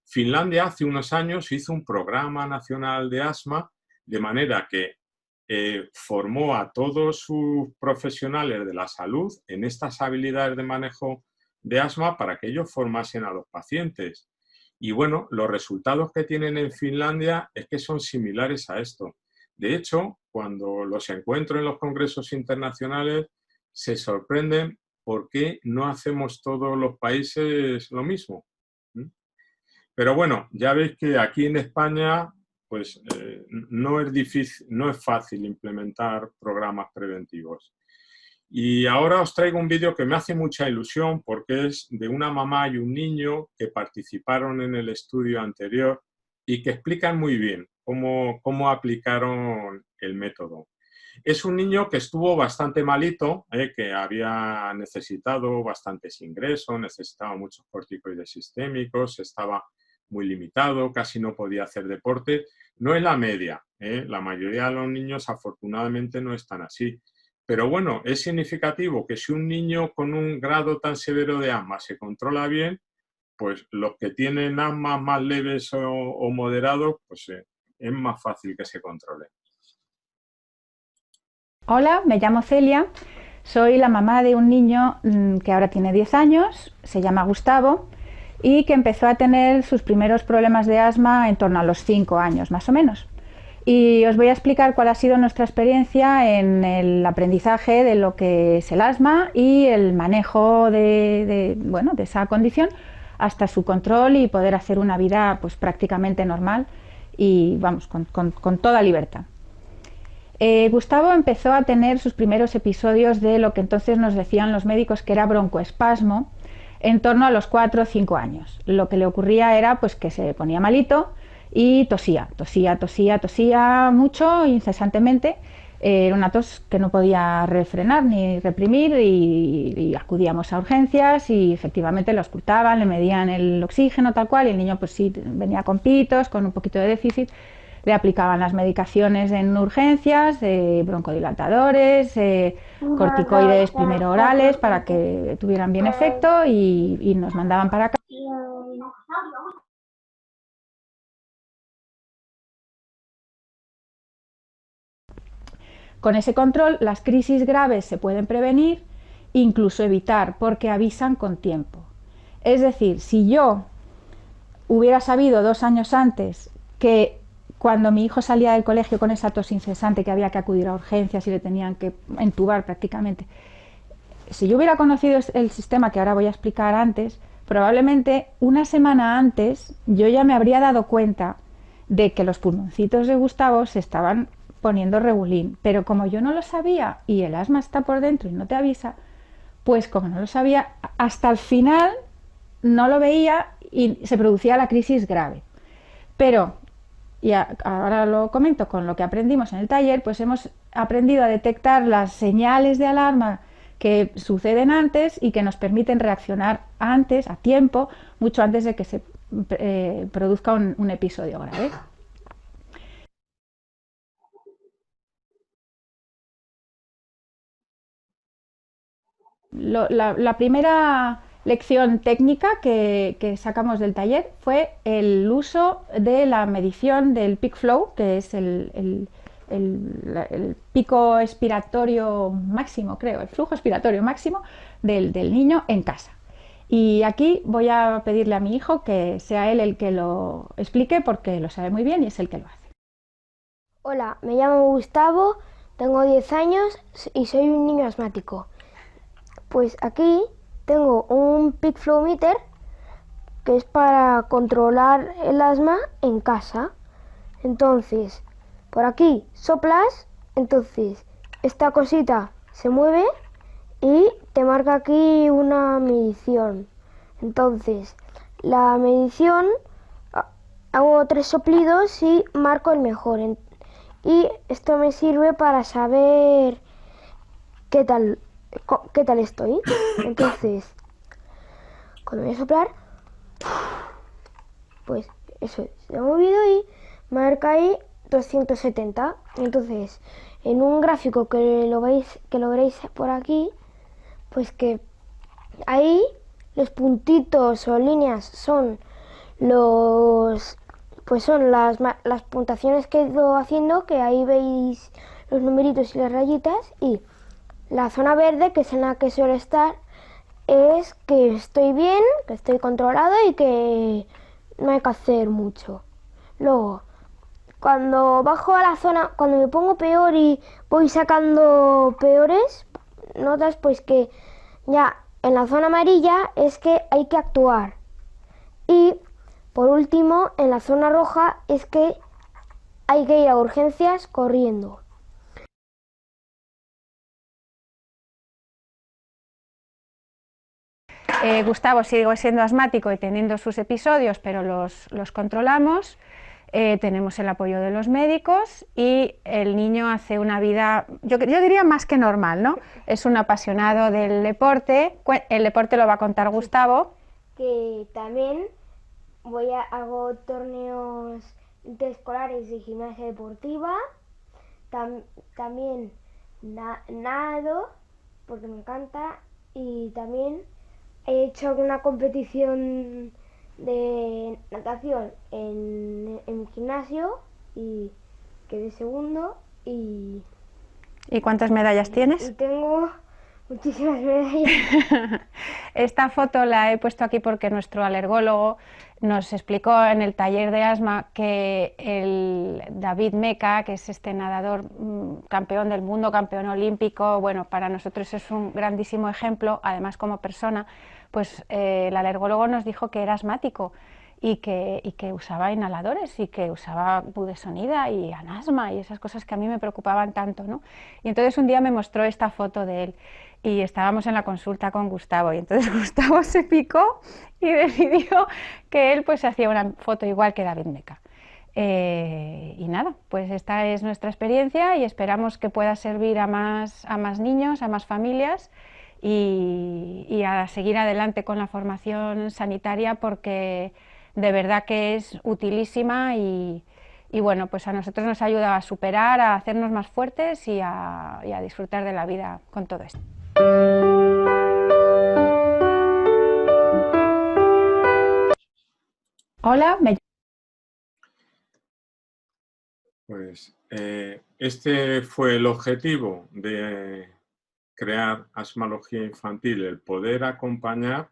Finlandia hace unos años hizo un programa nacional de asma, de manera que formó a todos sus profesionales de la salud en estas habilidades de manejo de asma para que ellos formasen a los pacientes. Y bueno, los resultados que tienen en Finlandia es que son similares a esto. De hecho, cuando los encuentro en los congresos internacionales, se sorprenden por qué no hacemos todos los países lo mismo. Pero bueno, ya veis que aquí en España pues, no es fácil implementar programas preventivos. Y ahora os traigo un vídeo que me hace mucha ilusión porque es de una mamá y un niño que participaron en el estudio anterior y que explican muy bien cómo aplicaron el método. Es un niño que estuvo bastante malito, que había necesitado bastantes ingresos, necesitaba muchos corticoides sistémicos, estaba muy limitado, casi no podía hacer deporte. No es la media, la mayoría de los niños afortunadamente no están así. Pero bueno, es significativo que si un niño con un grado tan severo de asma se controla bien, pues los que tienen asmas más leves o moderados, pues es más fácil que se controlen. Hola, me llamo Celia, soy la mamá de un niño que ahora tiene 10 años, se llama Gustavo, y que empezó a tener sus primeros problemas de asma en torno a los 5 años, más o menos. Y os voy a explicar cuál ha sido nuestra experiencia en el aprendizaje de lo que es el asma y el manejo de esa condición hasta su control y poder hacer una vida pues, prácticamente normal y vamos, con toda libertad. Gustavo empezó a tener sus primeros episodios de lo que entonces nos decían los médicos que era broncoespasmo en torno a los 4 o 5 años. Lo que le ocurría era pues, que se ponía malito y tosía mucho, incesantemente. Era una tos que no podía refrenar ni reprimir y acudíamos a urgencias y efectivamente lo auscultaban, le medían el oxígeno tal cual y el niño pues sí venía con pitos, con un poquito de déficit. Le aplicaban las medicaciones en urgencias, broncodilatadores, corticoides primero orales para que tuvieran bien efecto y nos mandaban para acá. Con ese control, las crisis graves se pueden prevenir, incluso evitar, porque avisan con tiempo. Es decir, si yo hubiera sabido 2 años antes que cuando mi hijo salía del colegio con esa tos incesante que había que acudir a urgencias y le tenían que entubar prácticamente, si yo hubiera conocido el sistema que ahora voy a explicar antes, probablemente una semana antes yo ya me habría dado cuenta de que los pulmoncitos de Gustavo se estaban poniendo regulín, pero como yo no lo sabía y el asma está por dentro y no te avisa, pues como no lo sabía, hasta el final no lo veía y se producía la crisis grave. Pero, y ahora lo comento con lo que aprendimos en el taller, pues hemos aprendido a detectar las señales de alarma que suceden antes y que nos permiten reaccionar antes, a tiempo, mucho antes de que se produzca un episodio grave. La primera lección técnica que sacamos del taller fue el uso de la medición del peak flow, que es el pico expiratorio máximo, creo, el flujo expiratorio máximo del niño en casa. Y aquí voy a pedirle a mi hijo que sea él el que lo explique porque lo sabe muy bien y es el que lo hace. Hola, me llamo Gustavo, tengo 10 años y soy un niño asmático. Pues aquí tengo un peak flow meter que es para controlar el asma en casa. Entonces, por aquí soplas, entonces esta cosita se mueve y te marca aquí una medición. Entonces, la medición hago 3 soplidos y marco el mejor. Y esto me sirve para saber qué tal estoy. Entonces, cuando voy a soplar, pues eso se ha movido y marca ahí 270. Entonces, en un gráfico que lo veréis por aquí, pues que ahí los puntitos o líneas son son las puntuaciones que he ido haciendo, que ahí veis los numeritos y las rayitas, y la zona verde, que es en la que suele estar, es que estoy bien, que estoy controlado y que no hay que hacer mucho. Luego, cuando bajo a la zona, cuando me pongo peor y voy sacando peores notas, pues que ya en la zona amarilla es que hay que actuar. Y por último, en la zona roja es que hay que ir a urgencias corriendo. Gustavo sigue siendo asmático y teniendo sus episodios, pero los controlamos. Tenemos el apoyo de los médicos y el niño hace una vida, yo diría más que normal, ¿no? Es un apasionado del deporte. El deporte lo va a contar Gustavo. Que también hago torneos interescolares de gimnasia deportiva, también nado, porque me encanta, y también he hecho alguna competición de natación en mi gimnasio y quedé segundo. ¿Y cuántas medallas tienes? Y tengo muchísimas medallas. Esta foto la he puesto aquí porque nuestro alergólogo nos explicó en el taller de asma que el David Meca, que es este nadador campeón del mundo, campeón olímpico, bueno, para nosotros es un grandísimo ejemplo, además como persona, pues el alergólogo nos dijo que era asmático y que usaba inhaladores y que usaba budesonida y anasma y esas cosas que a mí me preocupaban tanto, ¿no? Y entonces un día me mostró esta foto de él y estábamos en la consulta con Gustavo y entonces Gustavo se picó y decidió que él pues hacía una foto igual que David Meca. Y nada, pues esta es nuestra experiencia y esperamos que pueda servir a más niños, a más familias y a seguir adelante con la formación sanitaria porque de verdad que es utilísima y bueno, pues a nosotros nos ayuda a superar, a hacernos más fuertes y a disfrutar de la vida con todo esto. Hola, Pues este fue el objetivo de crear Asmalogía Infantil, el poder acompañar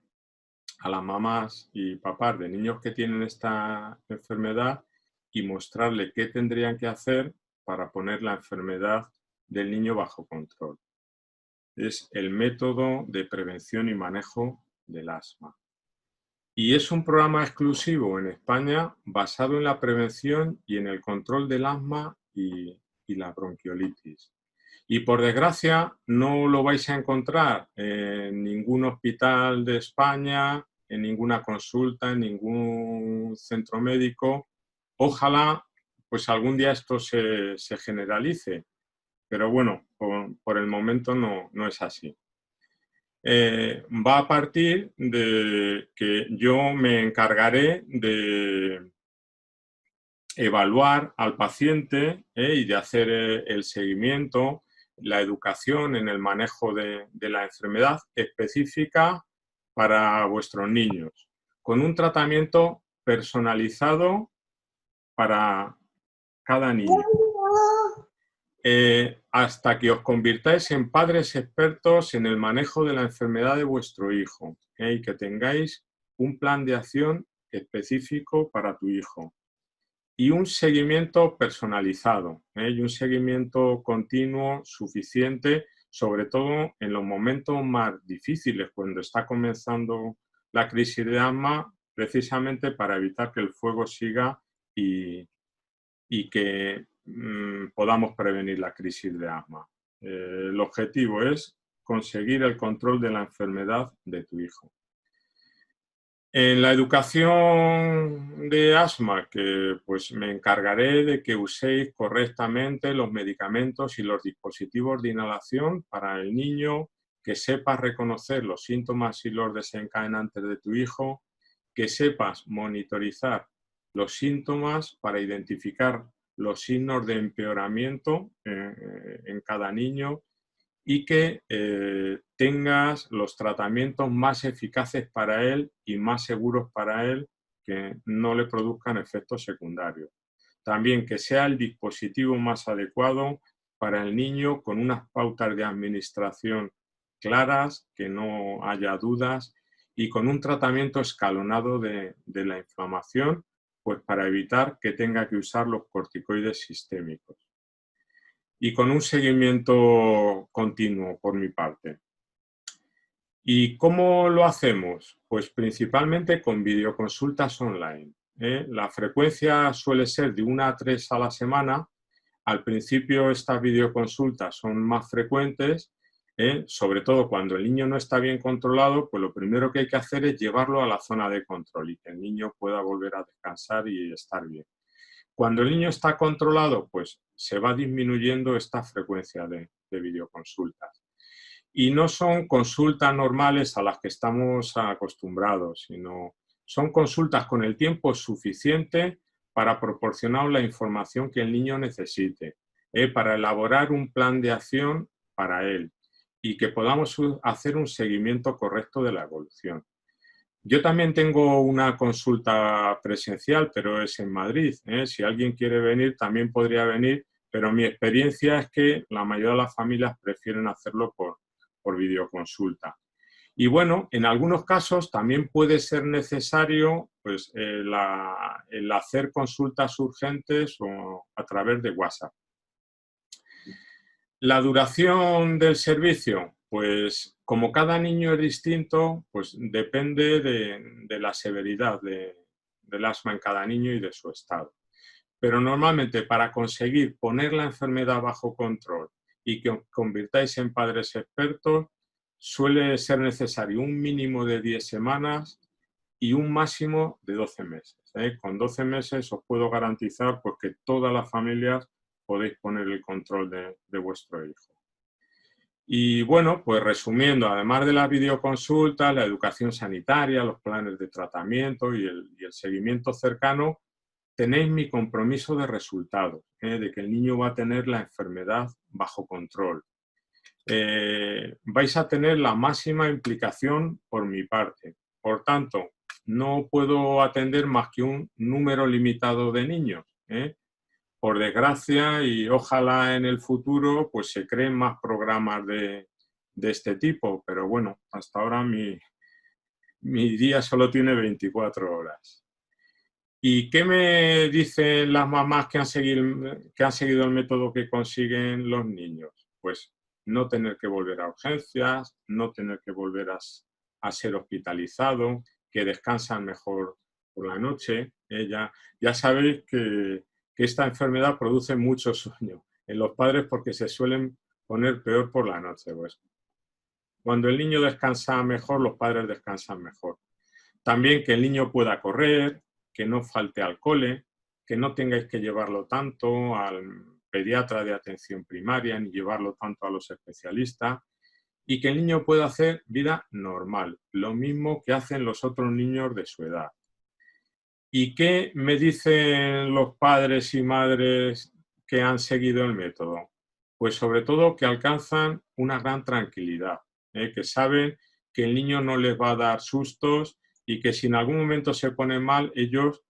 a las mamás y papás de niños que tienen esta enfermedad y mostrarle qué tendrían que hacer para poner la enfermedad del niño bajo control. Es el método de prevención y manejo del asma. Y es un programa exclusivo en España basado en la prevención y en el control del asma y la bronquiolitis. Y por desgracia no lo vais a encontrar en ningún hospital de España, en ninguna consulta, en ningún centro médico. Ojalá pues algún día esto se generalice, pero bueno, por el momento no es así. Va a partir de que yo me encargaré de evaluar al paciente y de hacer el seguimiento, la educación en el manejo de la enfermedad específica para vuestros niños, con un tratamiento personalizado para cada niño. Hasta que os convirtáis en padres expertos en el manejo de la enfermedad de vuestro hijo y que tengáis un plan de acción específico para tu hijo y un seguimiento personalizado y un seguimiento continuo suficiente, sobre todo en los momentos más difíciles, cuando está comenzando la crisis de asma, precisamente para evitar que el fuego siga y que podamos prevenir la crisis de asma. El objetivo es conseguir el control de la enfermedad de tu hijo. En la educación de asma, que pues me encargaré de que uséis correctamente los medicamentos y los dispositivos de inhalación para el niño, que sepas reconocer los síntomas y los desencadenantes de tu hijo, que sepas monitorizar los síntomas para identificar los signos de empeoramiento en cada niño y que tengas los tratamientos más eficaces para él y más seguros para él, que no le produzcan efectos secundarios. También que sea el dispositivo más adecuado para el niño, con unas pautas de administración claras, que no haya dudas, y con un tratamiento escalonado de la inflamación, pues para evitar que tenga que usar los corticoides sistémicos. Y con un seguimiento continuo por mi parte. ¿Y cómo lo hacemos? Pues principalmente con videoconsultas online. La frecuencia suele ser de 1 a 3 a la semana. Al principio estas videoconsultas son más frecuentes, sobre todo cuando el niño no está bien controlado, pues lo primero que hay que hacer es llevarlo a la zona de control y que el niño pueda volver a descansar y estar bien. Cuando el niño está controlado, pues se va disminuyendo esta frecuencia de videoconsultas. Y no son consultas normales a las que estamos acostumbrados, sino son consultas con el tiempo suficiente para proporcionar la información que el niño necesite, para elaborar un plan de acción para él y que podamos hacer un seguimiento correcto de la evolución. Yo también tengo una consulta presencial, pero es en Madrid. Si alguien quiere venir, también podría venir, pero mi experiencia es que la mayoría de las familias prefieren hacerlo por videoconsulta. Y bueno, en algunos casos también puede ser necesario pues, el hacer consultas urgentes o a través de WhatsApp. La duración del servicio, pues como cada niño es distinto, pues depende de la severidad del asma en cada niño y de su estado. Pero normalmente para conseguir poner la enfermedad bajo control y que os convirtáis en padres expertos, suele ser necesario un mínimo de 10 semanas y un máximo de 12 meses. Con 12 meses os puedo garantizar pues, que todas las familias podéis poner el control de vuestro hijo. Y bueno, pues resumiendo, además de las videoconsultas, la educación sanitaria, los planes de tratamiento y el seguimiento cercano, tenéis mi compromiso de resultados, de que el niño va a tener la enfermedad bajo control. Vais a tener la máxima implicación por mi parte. Por tanto, no puedo atender más que un número limitado de niños. Por desgracia, y ojalá en el futuro pues se creen más programas de este tipo, pero bueno, hasta ahora mi día solo tiene 24 horas. ¿Y qué me dicen las mamás que han seguido el método que consiguen los niños? Pues no tener que volver a urgencias, no tener que volver a ser hospitalizado, que descansan mejor por la noche. Ya sabéis que esta enfermedad produce mucho sueño en los padres porque se suelen poner peor por la noche. Pues. Cuando el niño descansa mejor, los padres descansan mejor. También que el niño pueda correr, que no falte al cole, que no tengáis que llevarlo tanto al pediatra de atención primaria ni llevarlo tanto a los especialistas y que el niño pueda hacer vida normal, lo mismo que hacen los otros niños de su edad. ¿Y qué me dicen los padres y madres que han seguido el método? Pues sobre todo que alcanzan una gran tranquilidad, que saben que el niño no les va a dar sustos y que si en algún momento se pone mal, ellos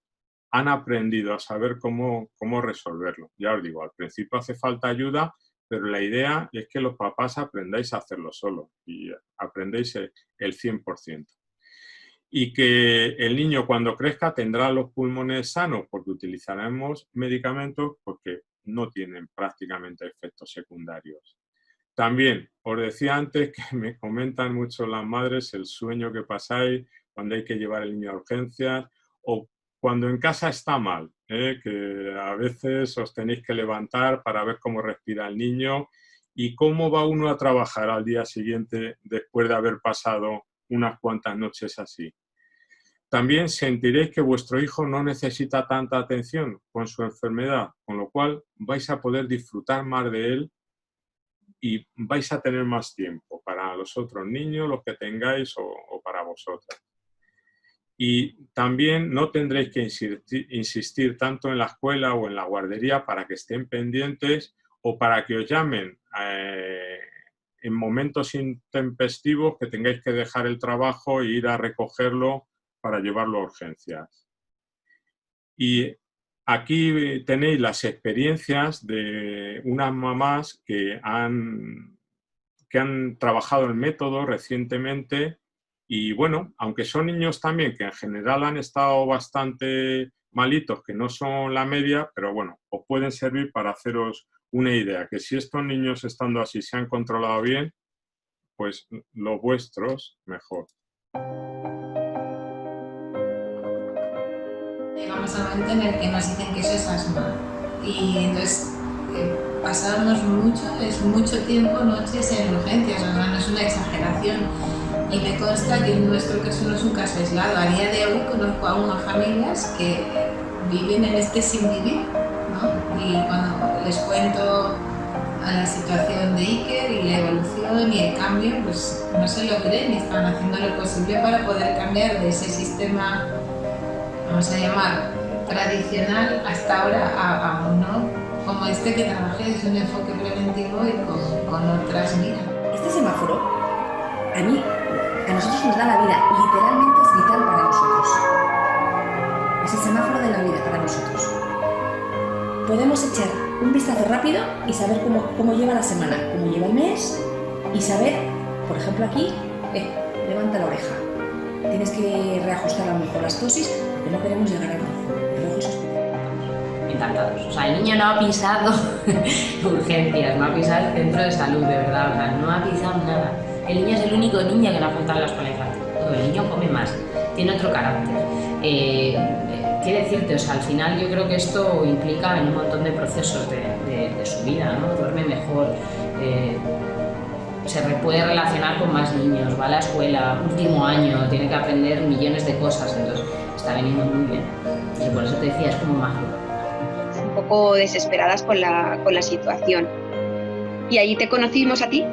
han aprendido a saber cómo resolverlo. Ya os digo, al principio hace falta ayuda, pero la idea es que los papás aprendáis a hacerlo solo y aprendéis el 100%. Y que el niño cuando crezca tendrá los pulmones sanos porque utilizaremos medicamentos porque no tienen prácticamente efectos secundarios. También os decía antes que me comentan mucho las madres el sueño que pasáis cuando hay que llevar al niño a urgencias o cuando en casa está mal, que a veces os tenéis que levantar para ver cómo respira el niño y cómo va uno a trabajar al día siguiente después de haber pasado unas cuantas noches así. También sentiréis que vuestro hijo no necesita tanta atención con su enfermedad, con lo cual vais a poder disfrutar más de él y vais a tener más tiempo para los otros niños, los que tengáis o para vosotras. Y también no tendréis que insistir tanto en la escuela o en la guardería para que estén pendientes o para que os llamen en momentos intempestivos que tengáis que dejar el trabajo e ir a recogerlo para llevarlo a urgencias. Y aquí tenéis las experiencias de unas mamás que han trabajado el método recientemente y bueno, aunque son niños también que en general han estado bastante malitos, que no son la media, pero bueno, os pueden servir para haceros una idea, que si estos niños estando así se han controlado bien, pues los vuestros mejor. Llegamos al momento en el que nos dicen que eso es asma y entonces pasábamos mucho tiempo, noches en urgencias, o sea, no es una exageración. Y me consta que en nuestro caso no es un caso aislado. A día de hoy conozco a unas familias que viven en este sin vivir, ¿no? Y cuando les cuento a la situación de Iker y la evolución y el cambio, pues no se lo creen y están haciendo lo posible para poder cambiar de ese sistema, vamos a llamar, tradicional hasta ahora a uno como este que trabaje desde un enfoque preventivo y con otras miras. Este semáforo, a nosotros nos da la vida, literalmente es vital para nosotros. Es el semáforo de la vida para nosotros. Podemos echar un vistazo rápido y saber cómo lleva la semana, cómo lleva el mes y saber, por ejemplo aquí, levanta la oreja. Tienes que reajustar a lo mejor las dosis porque no queremos llegar al rojo. El rojo es hospitalario. Encantados. O sea, el niño no ha pisado urgencias, no ha pisado el centro de salud, de verdad. O sea, no ha pisado nada. El niño es el único niño que no ha faltado en la escuela infantil. El niño come más, tiene otro carácter. Quiere decirte, o sea, al final yo creo que esto implica en un montón de procesos de su vida, ¿no? Duerme mejor, se puede relacionar con más niños, va a la escuela, último año, tiene que aprender millones de cosas, entonces está veniendo muy bien. Y por eso te decía, es como mágico. Un poco desesperadas con la situación. Y allí te conocimos a ti,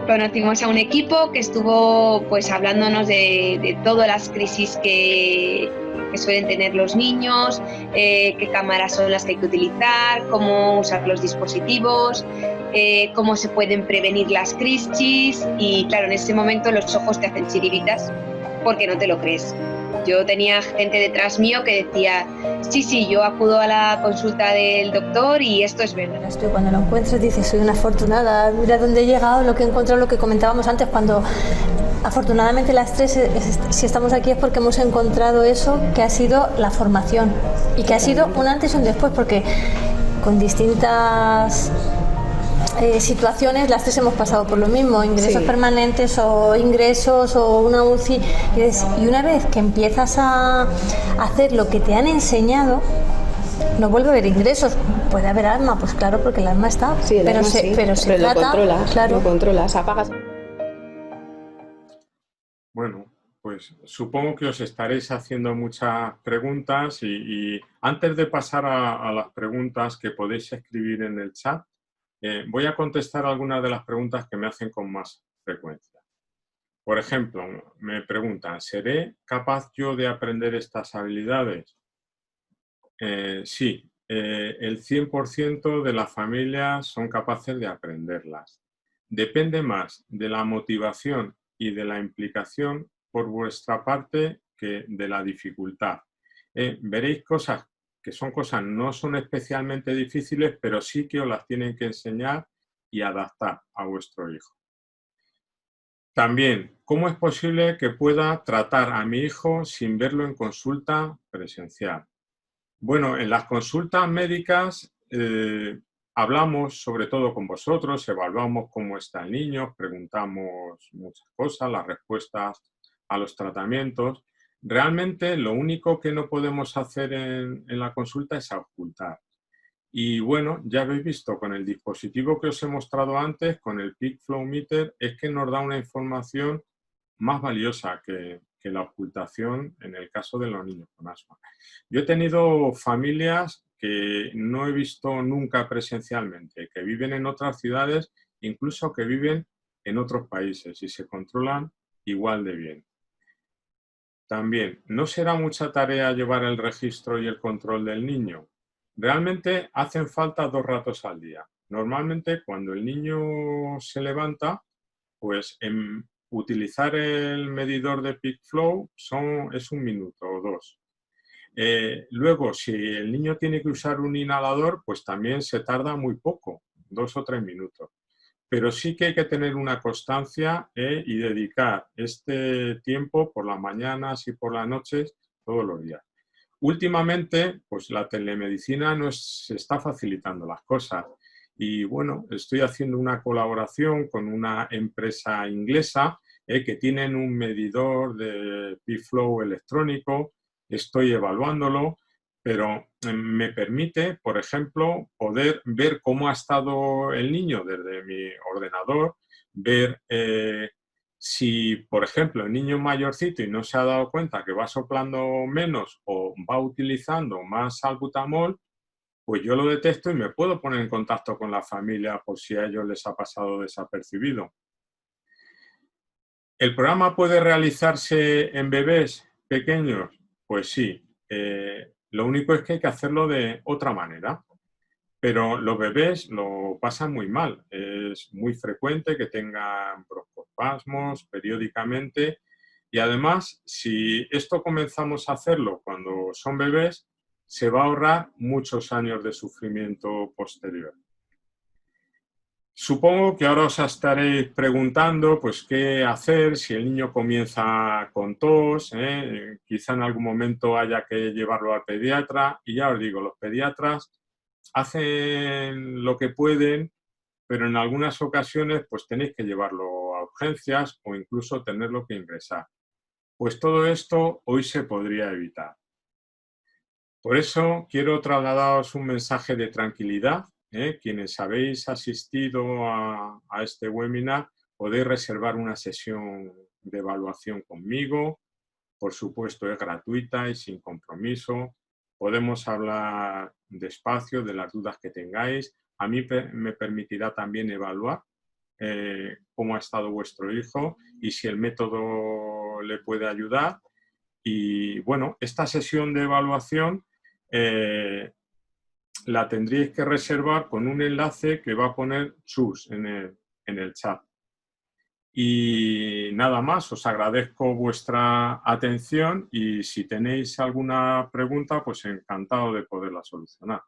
conocimos a un equipo que estuvo pues hablándonos de todas las crisis que suelen tener los niños, qué cámaras son las que hay que utilizar, cómo usar los dispositivos, cómo se pueden prevenir las crisis y claro, en ese momento los ojos te hacen chiribitas porque no te lo crees. Yo tenía gente detrás mío que decía, sí, yo acudo a la consulta del doctor y esto es verdad. Cuando lo encuentras dices, soy una afortunada, mira dónde he llegado, lo que he encontrado, lo que comentábamos antes, cuando afortunadamente las tres, si estamos aquí es porque hemos encontrado eso que ha sido la formación y que ha sido un antes y un después, porque con distintas situaciones las tres hemos pasado por lo mismo, ingresos permanentes o ingresos o una UCI y una vez que empiezas a hacer lo que te han enseñado no vuelve a haber ingresos, puede haber alma, pues claro, porque el alma está, pero se trata, lo controlas, apagas. Bueno, pues supongo que os estaréis haciendo muchas preguntas y antes de pasar a las preguntas que podéis escribir en el chat, voy a contestar algunas de las preguntas que me hacen con más frecuencia. Por ejemplo, me preguntan, ¿seré capaz yo de aprender estas habilidades? Sí, el 100% de las familias son capaces de aprenderlas. Depende más de la motivación y de la implicación por vuestra parte que de la dificultad. Veréis cosas que no son especialmente difíciles, pero sí que os las tienen que enseñar y adaptar a vuestro hijo. También, ¿cómo es posible que pueda tratar a mi hijo sin verlo en consulta presencial? Bueno, en las consultas médicas hablamos sobre todo con vosotros, evaluamos cómo está el niño, preguntamos muchas cosas, las respuestas a los tratamientos. Realmente lo único que no podemos hacer en la consulta es ocultar. Y bueno, ya habéis visto con el dispositivo que os he mostrado antes, con el Peak Flow Meter, es que nos da una información más valiosa que que la ocultación en el caso de los niños con asma. Yo he tenido familias que no he visto nunca presencialmente, que viven en otras ciudades, incluso que viven en otros países y se controlan igual de bien. También, ¿no será mucha tarea llevar el registro y el control del niño? Realmente hacen falta 2 ratos al día. Normalmente cuando el niño se levanta, pues utilizar el medidor de peak flow es 1 minuto o 2. Luego, si el niño tiene que usar un inhalador, pues también se tarda muy poco, 2 o 3 minutos. Pero sí que hay que tener una constancia y dedicar este tiempo por las mañanas y por las noches todos los días. Últimamente, pues la telemedicina se está facilitando las cosas. Y bueno, estoy haciendo una colaboración con una empresa inglesa que tienen un medidor de peak flow electrónico. Estoy evaluándolo, pero me permite, por ejemplo, poder ver cómo ha estado el niño desde mi ordenador, ver si, por ejemplo, el niño mayorcito y no se ha dado cuenta que va soplando menos o va utilizando más salbutamol, pues yo lo detecto y me puedo poner en contacto con la familia por si a ellos les ha pasado desapercibido. ¿El programa puede realizarse en bebés pequeños? Pues sí. Lo único es que hay que hacerlo de otra manera. Pero los bebés lo pasan muy mal. Es muy frecuente que tengan broncoespasmos periódicamente. Y además, si esto comenzamos a hacerlo cuando son bebés, se va a ahorrar muchos años de sufrimiento posterior. Supongo que ahora os estaréis preguntando pues, qué hacer si el niño comienza con tos, quizá en algún momento haya que llevarlo al pediatra. Y ya os digo, los pediatras hacen lo que pueden, pero en algunas ocasiones pues tenéis que llevarlo a urgencias o incluso tenerlo que ingresar. Pues todo esto hoy se podría evitar. Por eso quiero trasladaros un mensaje de tranquilidad. Quienes habéis asistido a este webinar, podéis reservar una sesión de evaluación conmigo. Por supuesto, es gratuita y sin compromiso. Podemos hablar despacio de las dudas que tengáis. A mí me permitirá también evaluar cómo ha estado vuestro hijo y si el método le puede ayudar. Y bueno, esta sesión de evaluación la tendríais que reservar con un enlace que va a poner Chus en el chat. Y nada más, os agradezco vuestra atención y si tenéis alguna pregunta, pues encantado de poderla solucionar.